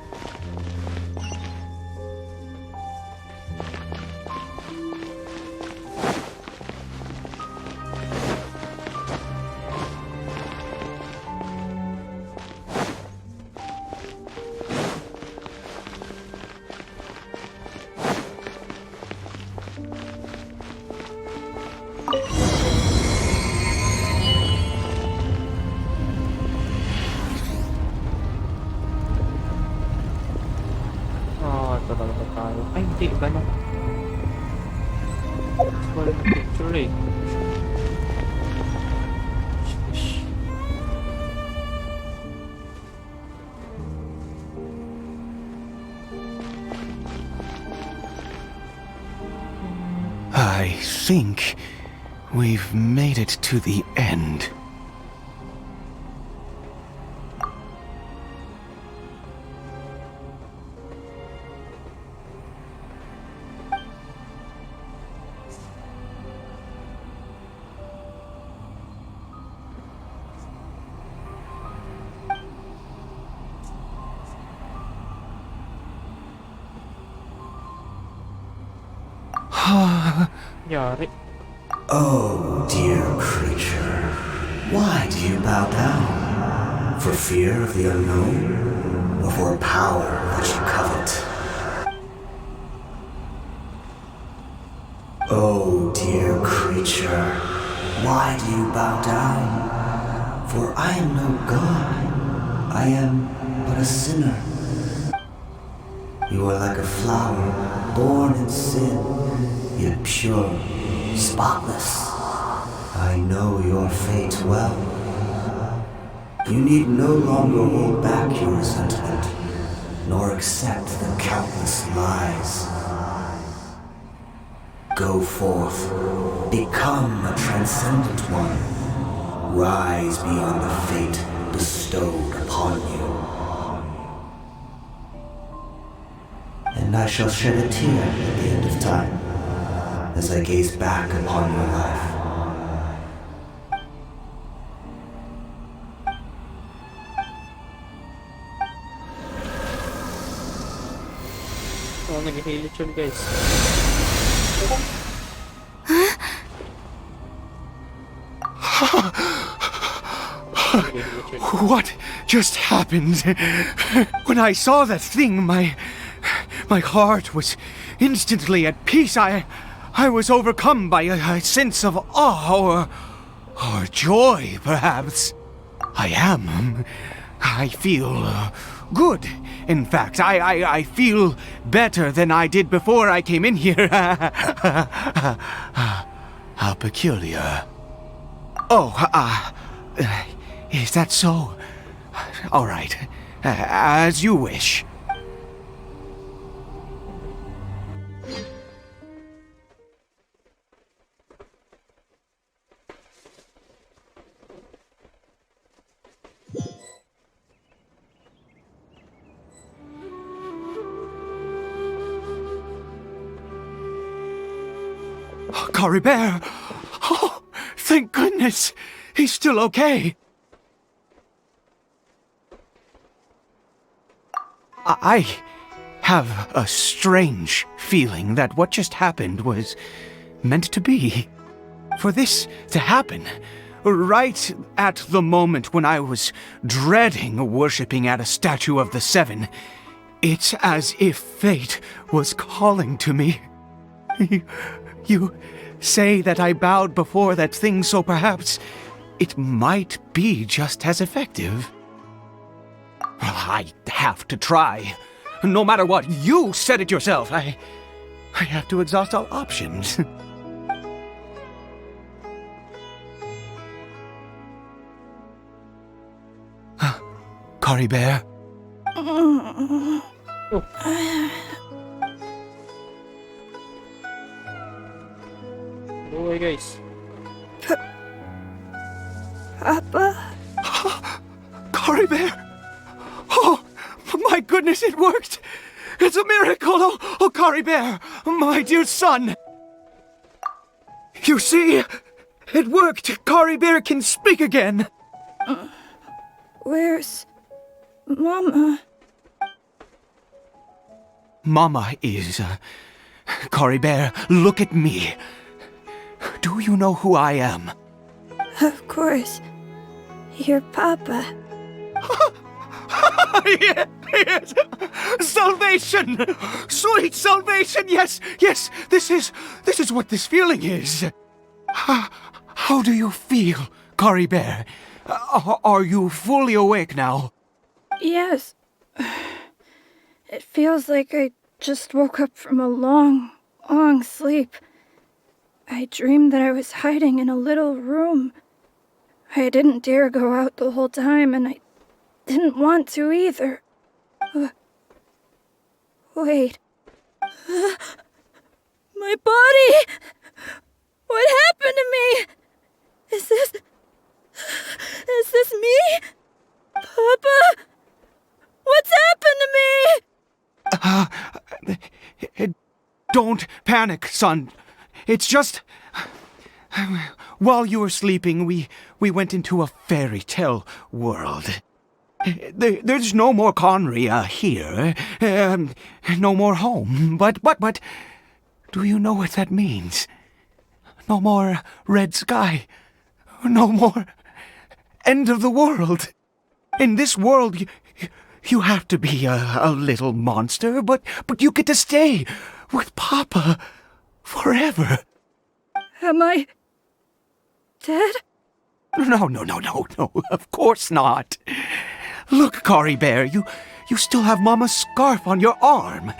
Ito talaga tayo. Ay, hindi. Iba na. Wala na picture eh. Shish. I think we've made it to the end. Yari. Oh, dear creature. Why do you bow down? For fear of the unknown? Or for power that you covet? Oh, dear creature. Why do you bow down? For I am no god. I am but a sinner. You are like a flower, born in sin, yet pure, spotless. I know your fate well. You need no longer hold back your resentment, nor accept the countless lies. Go forth, become a transcendent one. Rise beyond the fate bestowed upon you. And I shall shed a tear at the end of time, as I gaze back upon your life. Oh, nag-healit yun, guys. What just happened? When I saw that thing, my heart was instantly at peace. I was overcome by a sense of awe or joy, perhaps. I feel good. In fact, I feel better than I did before I came in here. How peculiar. Oh, is that so? All right, as you wish. Caribert! Oh, thank goodness! He's still okay! I have a strange feeling that what just happened was meant to be. For this to happen, right at the moment when I was dreading worshipping at a statue of the Seven, it's as if fate was calling to me. You say that I bowed before that thing, so perhaps it might be just as effective. Well, I have to try. No matter what, you said it yourself. I have to exhaust all options. Caribert? Go away, guys. Papa? Caribert! Oh, my goodness, it worked! It's a miracle! Oh, Caribert, my dear son! You see? It worked! Caribert can speak again! Where's Mama? Mama is... Caribert, look at me. Do you know who I am? Of course. Your Papa. Yes! Salvation! Sweet salvation! Yes, yes! This is what this feeling is. How do you feel, Caribert? Are you fully awake now? Yes. It feels like I just woke up from a long, long sleep. I dreamed that I was hiding in a little room. I didn't dare go out the whole time, and I didn't want to either. Wait. My body! What happened to me? Is this me? Papa? What's happened to me? Don't panic, son. It's just... While you were sleeping, we went into a fairy tale world. There's no more Conry here. No more home. But, do you know what that means? No more red sky. No more end of the world. In this world, you have to be a little monster, but you get to stay with Papa forever. Am I dead? No, of course not. Look, Caribert, you still have Mama's scarf on your arm.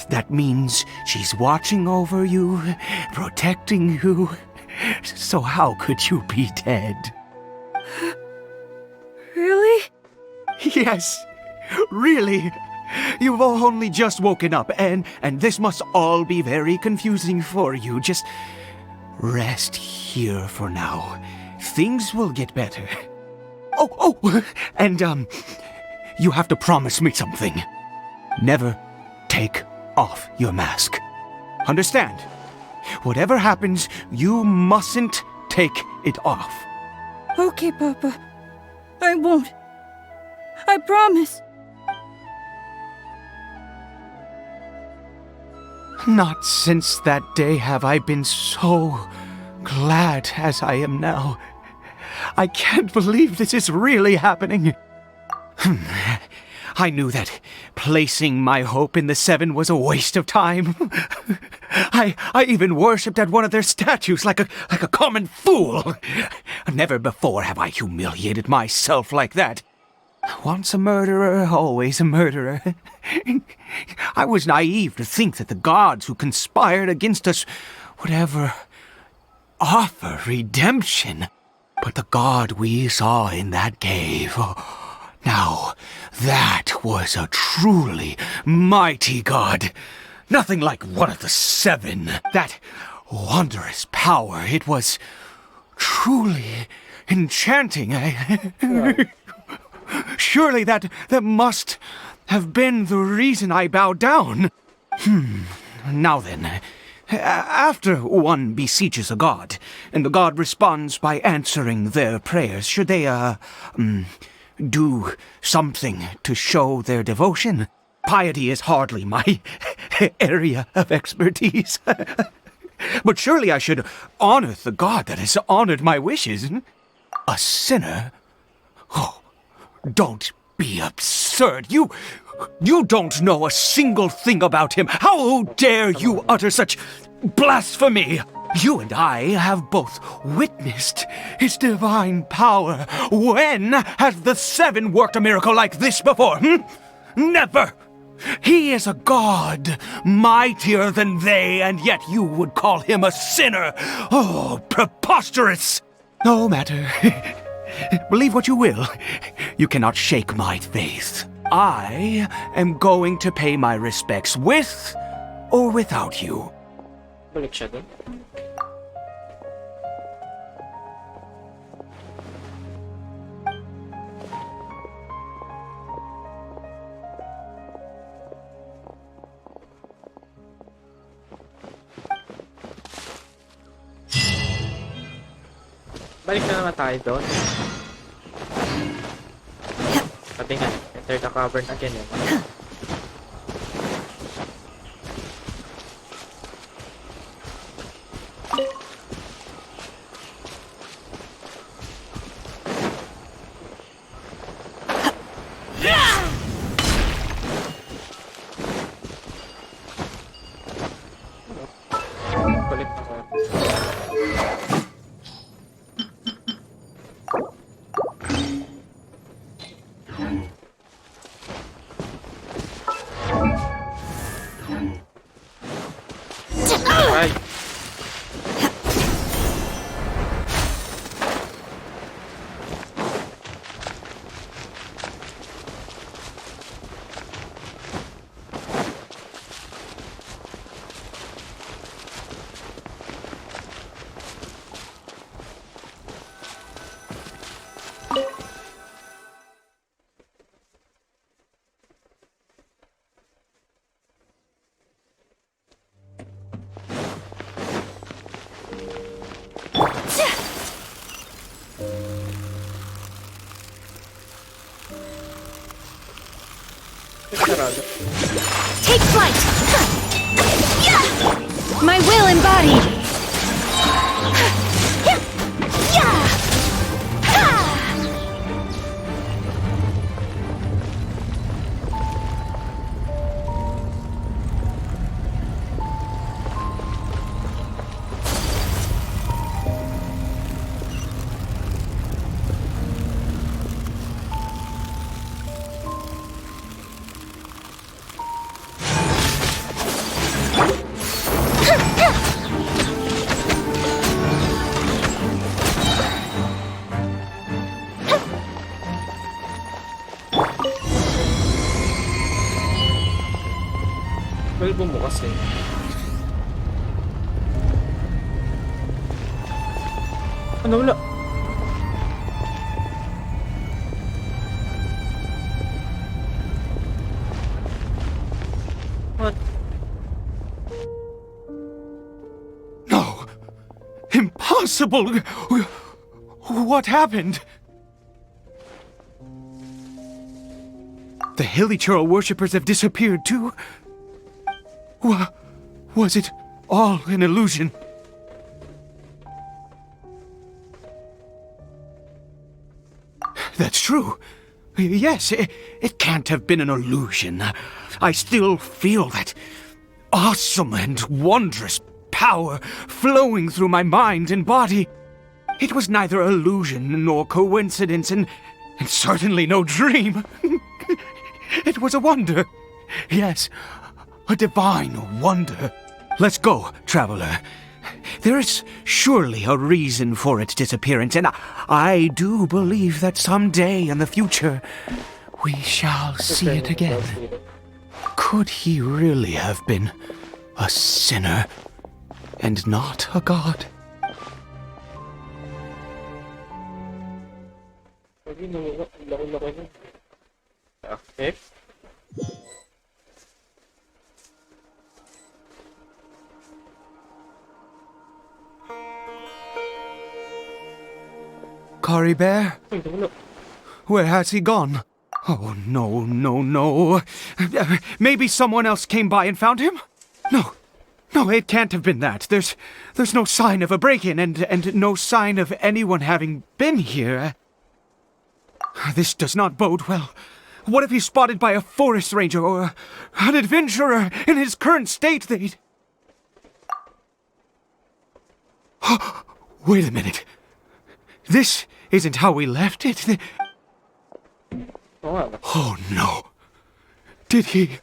That means she's watching over you, protecting you. So how could you be dead? Really? Yes, really. You've only just woken up, and this must all be very confusing for you. Just rest here for now. Things will get better. Oh, and, you have to promise me something. Never take off your mask. Understand? Whatever happens, you mustn't take it off. Okay, Papa. I won't. I promise. Not since that day have I been so glad as I am now. I can't believe this is really happening. I knew that placing my hope in the Seven was a waste of time. I even worshipped at one of their statues like a common fool. Never before have I humiliated myself like that. Once a murderer, always a murderer. I was naive to think that the gods who conspired against us would ever offer redemption. But the god we saw in that cave, now that was a truly mighty god. Nothing like one of the Seven. That wondrous power, it was truly enchanting. Surely that must have been the reason I bowed down. Now then, after one beseeches a god, and the god responds by answering their prayers, should they, do something to show their devotion? Piety is hardly my area of expertise. But surely I should honor the god that has honored my wishes. A sinner? Oh, don't be absurd. You don't know a single thing about him. How dare you utter such blasphemy? You and I have both witnessed his divine power. When has the Seven worked a miracle like this before? Never! He is a god, mightier than they, and yet you would call him a sinner. Oh, preposterous! No matter. Believe what you will. You cannot shake my faith. I am going to pay my respects with or without you. Balik siya dun. Balik na naman tayo doon. Pati nga, enter the cavern again eh. Balik na ko. Ay! Sarado. Take flight! My will embodied! Well, bumukas eh. Ano wala? What? No! Impossible! What happened? The Hilichurl worshippers have disappeared too? Was it all an illusion? That's true. Yes, it can't have been an illusion. I still feel that awesome and wondrous power flowing through my mind and body. It was neither illusion nor coincidence, and certainly no dream. It was a wonder. Yes, a divine wonder. Let's go, traveler. There is surely a reason for its disappearance, and I do believe that someday in the future we shall see it again. Could he really have been a sinner and not a god? Okay. CARIBERT? Where has he gone? Oh, no, no, no. Maybe someone else came by and found him? No, it can't have been that. There's no sign of a break-in and no sign of anyone having been here. This does not bode well. What if he's spotted by a forest ranger or an adventurer in his current state? They'd... Wait a minute. This isn't how we left it. Oh no. Did he...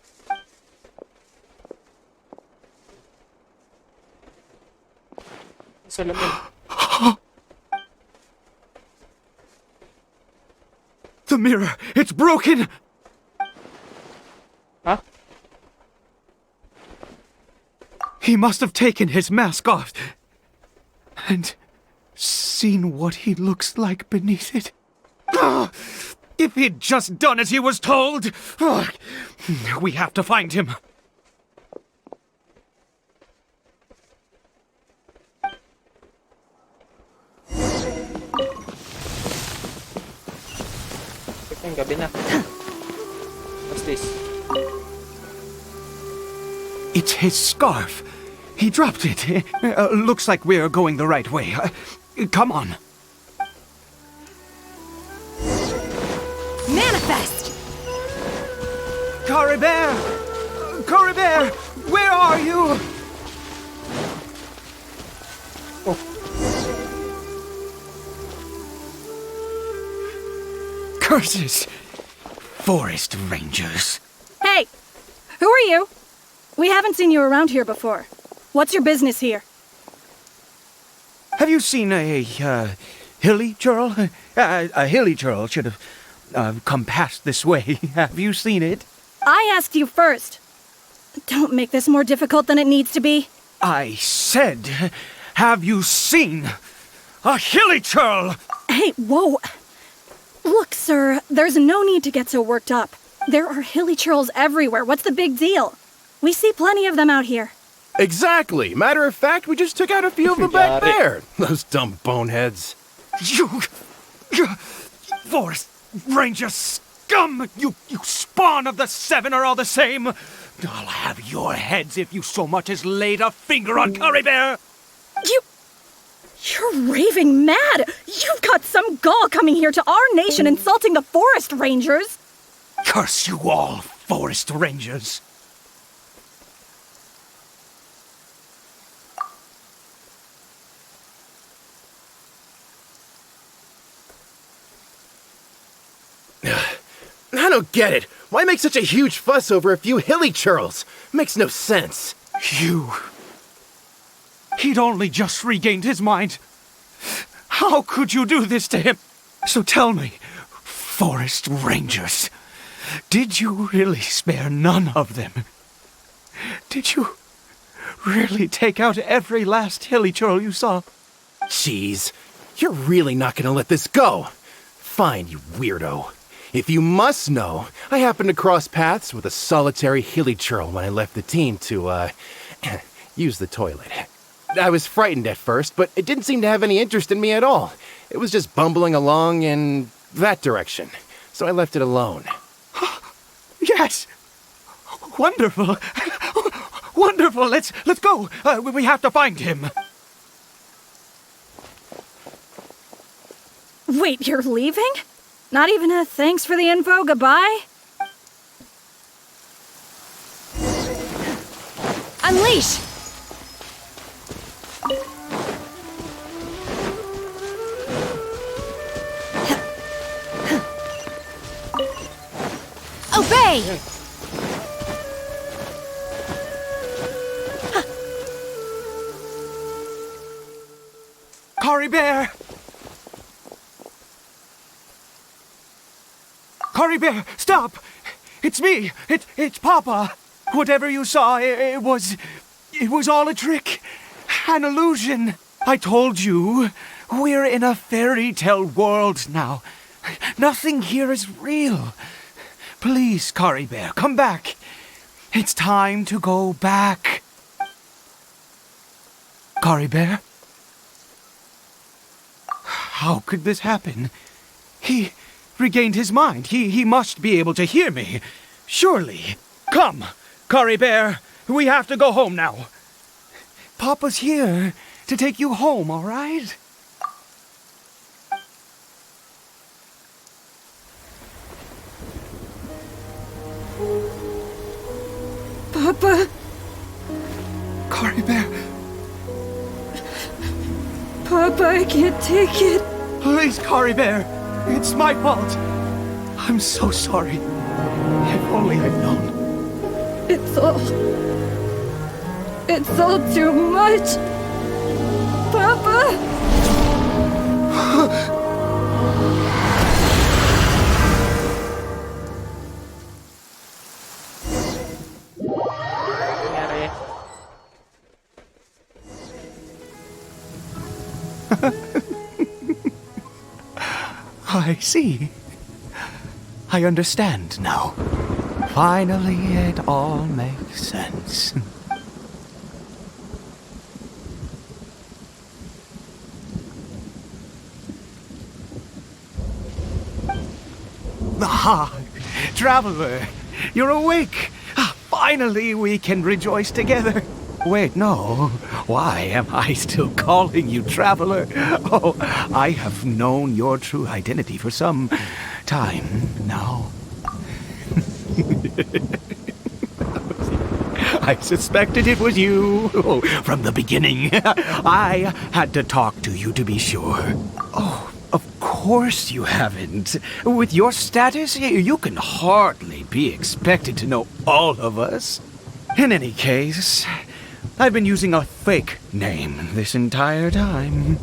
The mirror! It's broken! Huh? He must have taken his mask off and seen what he looks like beneath it. If he'd just done as he was told! We have to find him. Ayun, gabi na. What's this? It's his scarf. He dropped it. Looks like we're going the right way. Come on. Manifest! Caribert! Caribert! Where are you? Curses! Forest Rangers. Hey! Who are you? We haven't seen you around here before. What's your business here? Have you seen a hilly churl? A hilly churl should have come past this way. Have you seen it? I asked you first. Don't make this more difficult than it needs to be. I said, have you seen a hilly churl? Hey, whoa. Look, sir, there's no need to get so worked up. There are hilly churls everywhere. What's the big deal? We see plenty of them out here. Exactly. Matter of fact, we just took out a few of them back there. Those dumb boneheads. You Forest Ranger scum! You spawn of the Seven are all the same. I'll have your heads if you so much as laid a finger on Caribert. You're raving mad! You've got some gall coming here to our nation insulting the Forest Rangers! Curse you all, Forest Rangers. I don't get it. Why make such a huge fuss over a few hilly churls? Makes no sense. He'd only just regained his mind. How could you do this to him? So tell me, Forest Rangers, did you really spare none of them? Did you really take out every last hilly churl you saw? Jeez, you're really not gonna let this go. Fine, you weirdo. If you must know, I happened to cross paths with a solitary hilly churl when I left the team to, use the toilet. I was frightened at first, but it didn't seem to have any interest in me at all. It was just bumbling along in that direction, so I left it alone. Yes! Wonderful! Wonderful! Let's go! We have to find him! Wait, you're leaving? Not even a thanks for the info, goodbye? Unleash! Obey! Caribert! Caribert, stop! It's me! It's Papa! Whatever you saw, it was all a trick. An illusion. I told you, we're in a fairy tale world now. Nothing here is real. Please, Caribert, come back. It's time to go back. Caribert? How could this happen? He regained his mind. He must be able to hear me. Surely. Come, Caribert. We have to go home now. Papa's here to take you home, all right? Papa? Caribert, Papa, I can't take it. please, Caribert. It's my fault. I'm so sorry. If only I'd known. It's all too much. Papa? Nangyari. I see. I understand now. Finally, it all makes sense. Ah, Traveler, you're awake. Finally, we can rejoice together. Wait, no. Why am I still calling you Traveler? Oh, I have known your true identity for some time now. I suspected it was you from the beginning. I had to talk to you to be sure. Oh, of course you haven't. With your status, you can hardly be expected to know all of us. In any case, I've been using a fake name this entire time.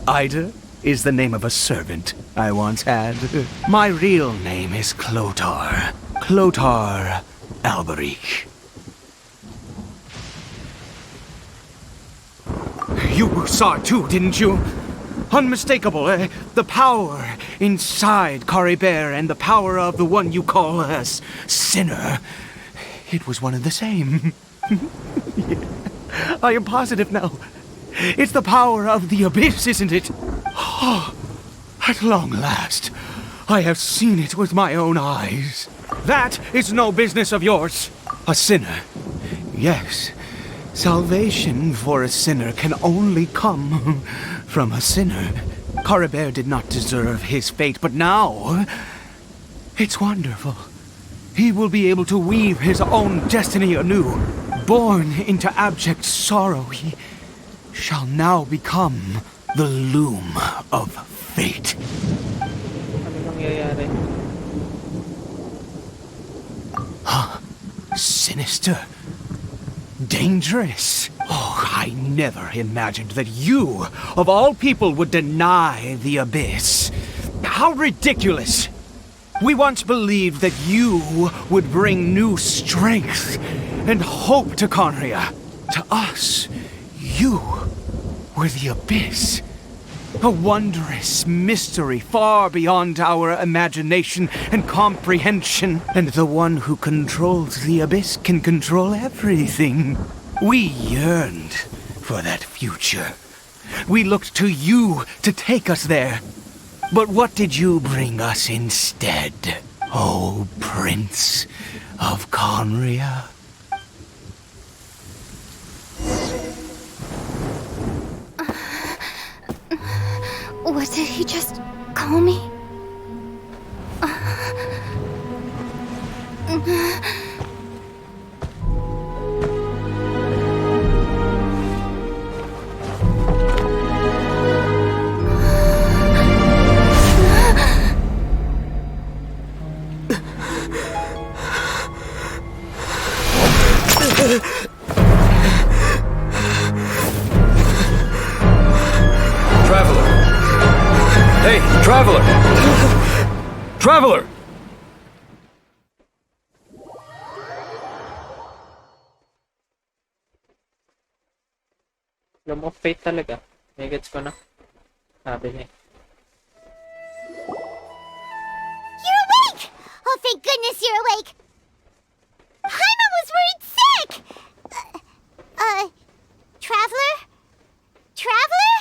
Ida is the name of a servant I once had. My real name is Clotar. Clotar Alberic. You saw it too, didn't you? Unmistakable, the power inside CARIBERT and the power of the one you call a sinner. It was one and the same. Yeah. I am positive now. It's the power of the abyss, isn't it? Oh, at long last, I have seen it with my own eyes. That is no business of yours. A sinner. Yes, salvation for a sinner can only come from a sinner. CARIBERT did not deserve his fate, but now it's wonderful. He will be able to weave his own destiny anew. Born into abject sorrow, he shall now become the loom of fate. Ano mangyayari? Sinister. Dangerous. Oh, I never imagined that you, of all people, would deny the abyss. How ridiculous! We once believed that you would bring new strength and hope to Conria. To us, you were the abyss. A wondrous mystery far beyond our imagination and comprehension. And the one who controls the abyss can control everything. We yearned for that future. We looked to you to take us there. But what did you bring us instead, oh Prince of Conria? What did he just call me? Traveler! Hey, Traveler! Traveler! Alam mo, fate talaga. May gets ko na. Sabi niya. You're awake! Oh, thank goodness you're awake! Paimon was worried sick! Traveler? Traveler?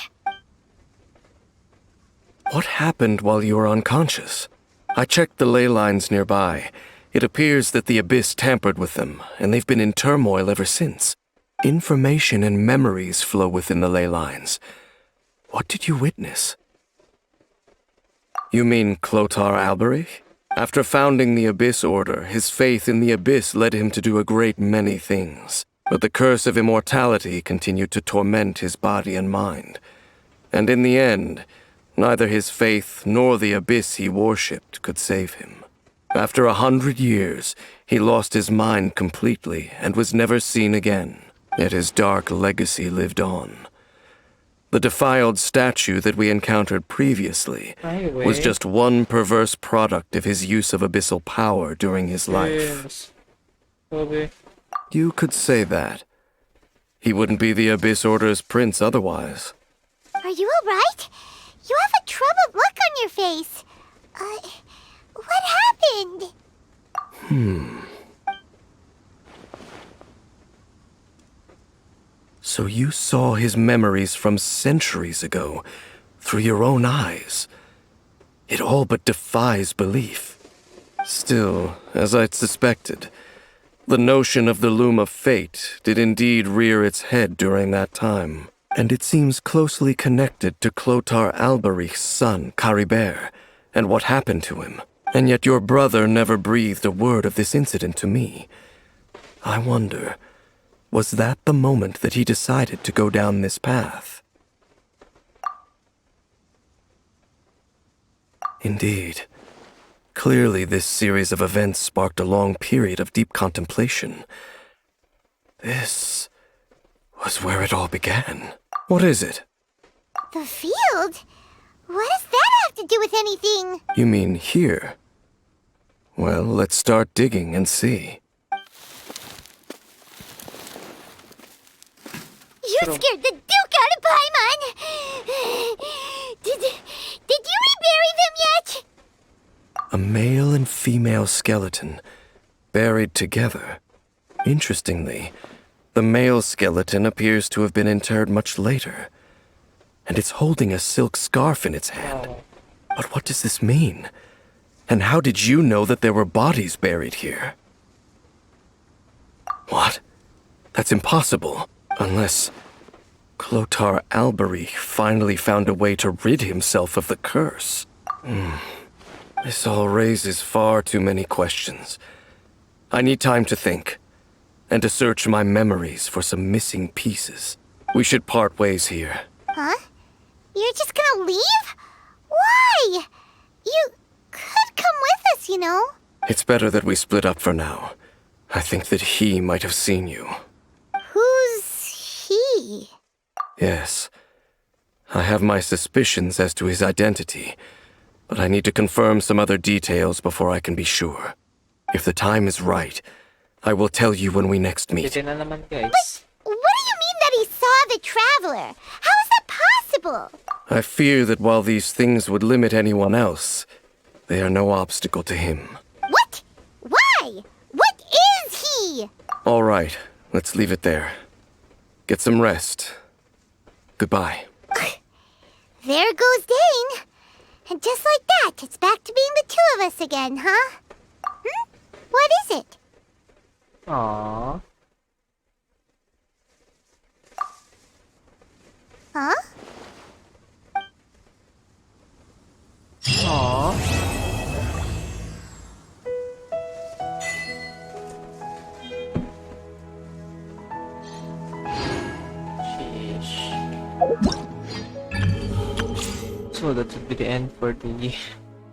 What happened while you were unconscious? I checked the ley lines nearby. It appears that the abyss tampered with them, and they've been in turmoil ever since. Information and memories flow within the ley lines. What did you witness? You mean Clotar Alberic? After founding the Abyss Order, his faith in the Abyss led him to do a great many things. But the curse of immortality continued to torment his body and mind. And in the end, neither his faith nor the Abyss he worshipped could save him. After 100 years, he lost his mind completely and was never seen again. Yet his dark legacy lived on. The defiled statue that we encountered previously was just one perverse product of his use of abyssal power during his life. Yes. Sabi. You could say that. He wouldn't be the Abyss Order's prince otherwise. Are you alright? You have a troubled look on your face. What happened? So you saw his memories from centuries ago through your own eyes. It all but defies belief. Still, as I'd suspected, the notion of the Loom of Fate did indeed rear its head during that time, and it seems closely connected to Clotar Alberich's son, CARIBERT, and what happened to him. And yet your brother never breathed a word of this incident to me. I wonder, was that the moment that he decided to go down this path? Indeed. Clearly, this series of events sparked a long period of deep contemplation. This was where it all began. What is it? The field? What does that have to do with anything? You mean here? Well, let's start digging and see. You scared the Duke out of Paimon! Did you rebury them yet? A male and female skeleton, buried together. Interestingly, the male skeleton appears to have been interred much later, and it's holding a silk scarf in its hand. But what does this mean? And how did you know that there were bodies buried here? What? That's impossible, unless Clotar Alberich finally found a way to rid himself of the curse. This all raises far too many questions. I need time to think, and to search my memories for some missing pieces. We should part ways here. Huh? You're just gonna leave? Why? You could come with us, you know. It's better that we split up for now. I think that he might have seen you. Who's he? Yes. I have my suspicions as to his identity, but I need to confirm some other details before I can be sure. If the time is right, I will tell you when we next meet. Kasi na naman, guys. What do you mean that he saw the Traveler? How is that possible? I fear that while these things would limit anyone else, they are no obstacle to him. What? Why? What is he? All right, let's leave it there. Get some rest. Goodbye. There goes Dane. And just like that, it's back to being the two of us again, huh? What is it? Aww. Huh? Aww. Sheesh. So that would be the end for the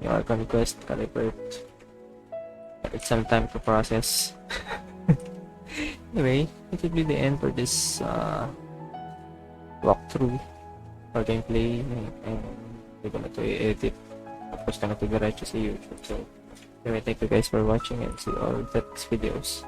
Archon quest, CARIBERT. It's some time to process. Anyway, it will be the end for this walkthrough or gameplay, and we're gonna edit. Of course, gonna be right to see YouTube. So anyway, thank you guys for watching, and see all the videos.